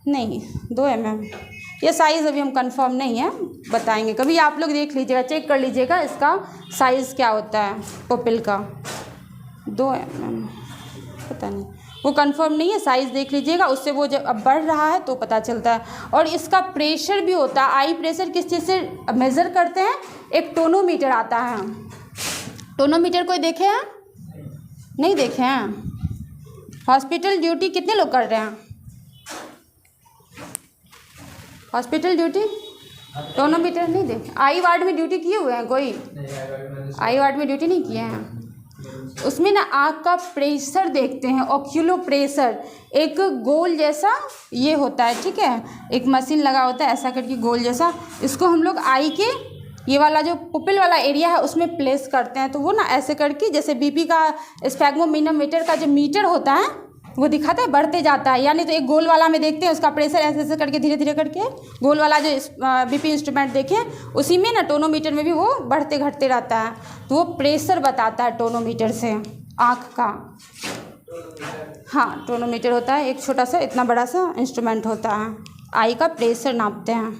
नहीं 2 mm। ये साइज़ अभी हम कंफर्म नहीं है, बताएंगे कभी। आप लोग देख लीजिएगा, चेक कर लीजिएगा इसका साइज़ क्या होता है पुपिल का। 2 mm पता नहीं, वो कंफर्म नहीं है, साइज़ देख लीजिएगा। उससे वो जब अब बढ़ रहा है तो पता चलता है। और इसका प्रेशर भी होता है। आई प्रेशर किस चीज़ से मेज़र करते हैं? एक टोनोमीटर आता है। टोनोमीटर कोई देखे हैं? नहीं देखे हैं? हॉस्पिटल ड्यूटी कितने लोग कर रहे हैं? हॉस्पिटल ड्यूटी टोनोमीटर नहीं देखे? आई वार्ड में ड्यूटी किए हुए हैं कोई? आई वार्ड में ड्यूटी नहीं किए हैं। उसमें ना आँख का प्रेशर देखते हैं, ऑक्यूलो प्रेशर। एक गोल जैसा ये होता है, ठीक है, एक मशीन लगा होता है ऐसा करके गोल जैसा। इसको हम लोग आई के ये वाला जो पुपिल वाला एरिया है उसमें प्लेस करते हैं। तो वो ना ऐसे करके जैसे BP का स्फैग्मोमीटर का जो मीटर होता है वो दिखाता है, बढ़ते जाता है। यानी तो एक गोल वाला में देखते हैं उसका प्रेशर ऐसे ऐसे करके धीरे धीरे करके, गोल वाला जो BP इंस्ट्रूमेंट देखें उसी में ना टोनोमीटर में भी वो बढ़ते घटते रहता है। तो वो प्रेशर बताता है टोनोमीटर से आँख का। हाँ, टोनोमीटर होता है एक छोटा सा इतना बड़ा सा इंस्ट्रूमेंट होता है। आई का प्रेशर नापते हैं।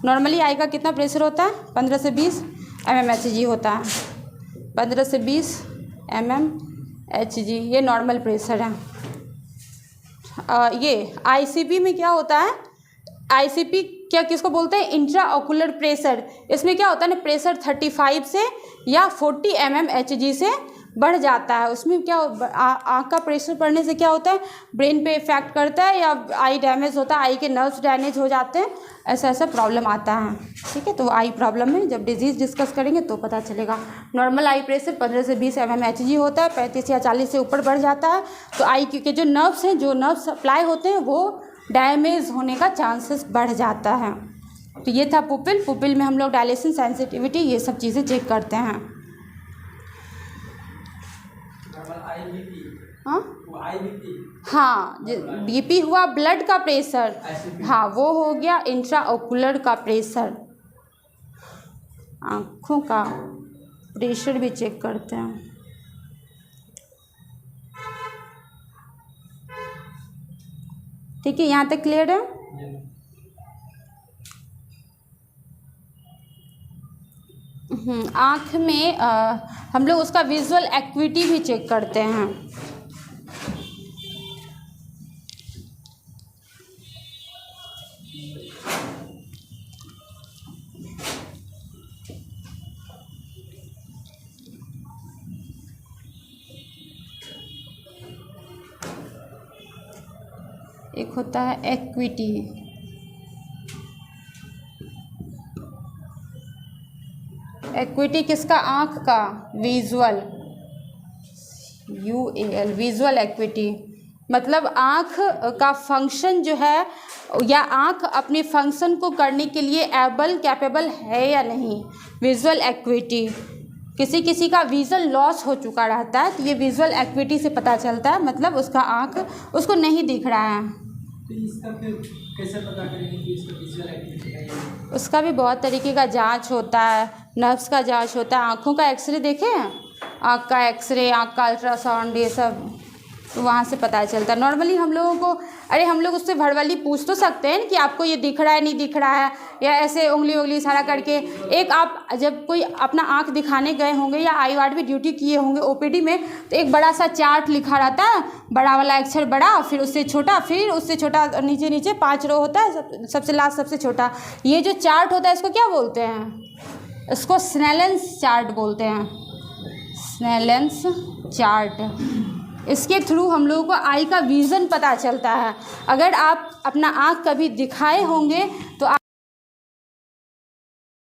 नॉर्मली आई का कितना प्रेशर होता है? 15 से 20 mmHg होता है। 15 से 20 mmHg ये नॉर्मल प्रेशर है। ये ICP में क्या होता है? ICP क्या किसको बोलते हैं? Intra ocular pressure. इसमें क्या होता है ना, प्रेशर 35 से या 40 mmHg से बढ़ जाता है। उसमें क्या आँख का प्रेशर बढ़ने से क्या होता है? ब्रेन पे इफेक्ट करता है या आई डैमेज होता है, आई के नर्व्स डैमेज हो जाते हैं, ऐसा प्रॉब्लम आता है, ठीक है। तो आई प्रॉब्लम में जब डिजीज़ डिस्कस करेंगे तो पता चलेगा। नॉर्मल आई प्रेशर 15 से 20 mmHg होता है। 35 या 40 से ऊपर बढ़ जाता है तो आई के जो नर्व्स हैं, जो नर्व सप्लाई होते हैं वो डैमेज होने का चांसेस बढ़ जाता है। तो ये था पुपिल में हम लोग डायलेशन, सेंसिटिविटी ये सब चीज़ें चेक करते हैं। IBP, हाँ वो IBP, हाँ, बीपी हुआ ब्लड का प्रेशर, हाँ वो हो गया इंट्राओकुलर का प्रेशर। आँखों का प्रेशर भी चेक करते हैं। ठीक है, यहाँ तक क्लियर है। आँख में हम लोग उसका विजुअल एक्विटी भी चेक करते हैं। एक होता है एक्विटी, एक्विटी किसका? आँख का, विजुअल, UAL, विजुअल एक्विटी। मतलब आँख का फंक्शन जो है या आँख अपने फंक्शन को करने के लिए कैपेबल है या नहीं, विजुअल एक्विटी। किसी किसी का विज़न लॉस हो चुका रहता है तो ये विजुअल एक्विटी से पता चलता है, मतलब उसका आँख उसको नहीं दिख रहा है। तो इसका फिर कैसे पता करेंगे कि इसका विजुअल एक्टिविटी है या नहीं? उसका भी बहुत तरीके का जांच होता है, नर्व्स का जांच होता है। आँखों का एक्सरे देखे हैं, आँख का एक्सरे, आँख का अल्ट्रासाउंड, ये सब तो वहाँ से पता चलता है। नॉर्मली हम लोगों को, अरे हम लोग उससे भड़वली पूछ तो सकते हैं कि आपको ये दिख रहा है नहीं दिख रहा है, या ऐसे उंगली इशारा करके। एक आप जब कोई अपना आँख दिखाने गए होंगे या आई वार्ड में ड्यूटी किए होंगे OPD में, तो एक बड़ा सा चार्ट लिखा रहता है, बड़ा वाला अक्षर बड़ा, फिर उससे छोटा, फिर उससे छोटा, नीचे 5 रो होता है, सबसे लास्ट सबसे छोटा। ये जो चार्ट होता है इसको क्या बोलते हैं? इसको स्नेलेंस चार्ट बोलते हैं, स्नेलेंस चार्ट। इसके थ्रू हम लोगों को आई का विज़न पता चलता है। अगर आप अपना आँख कभी दिखाए होंगे तो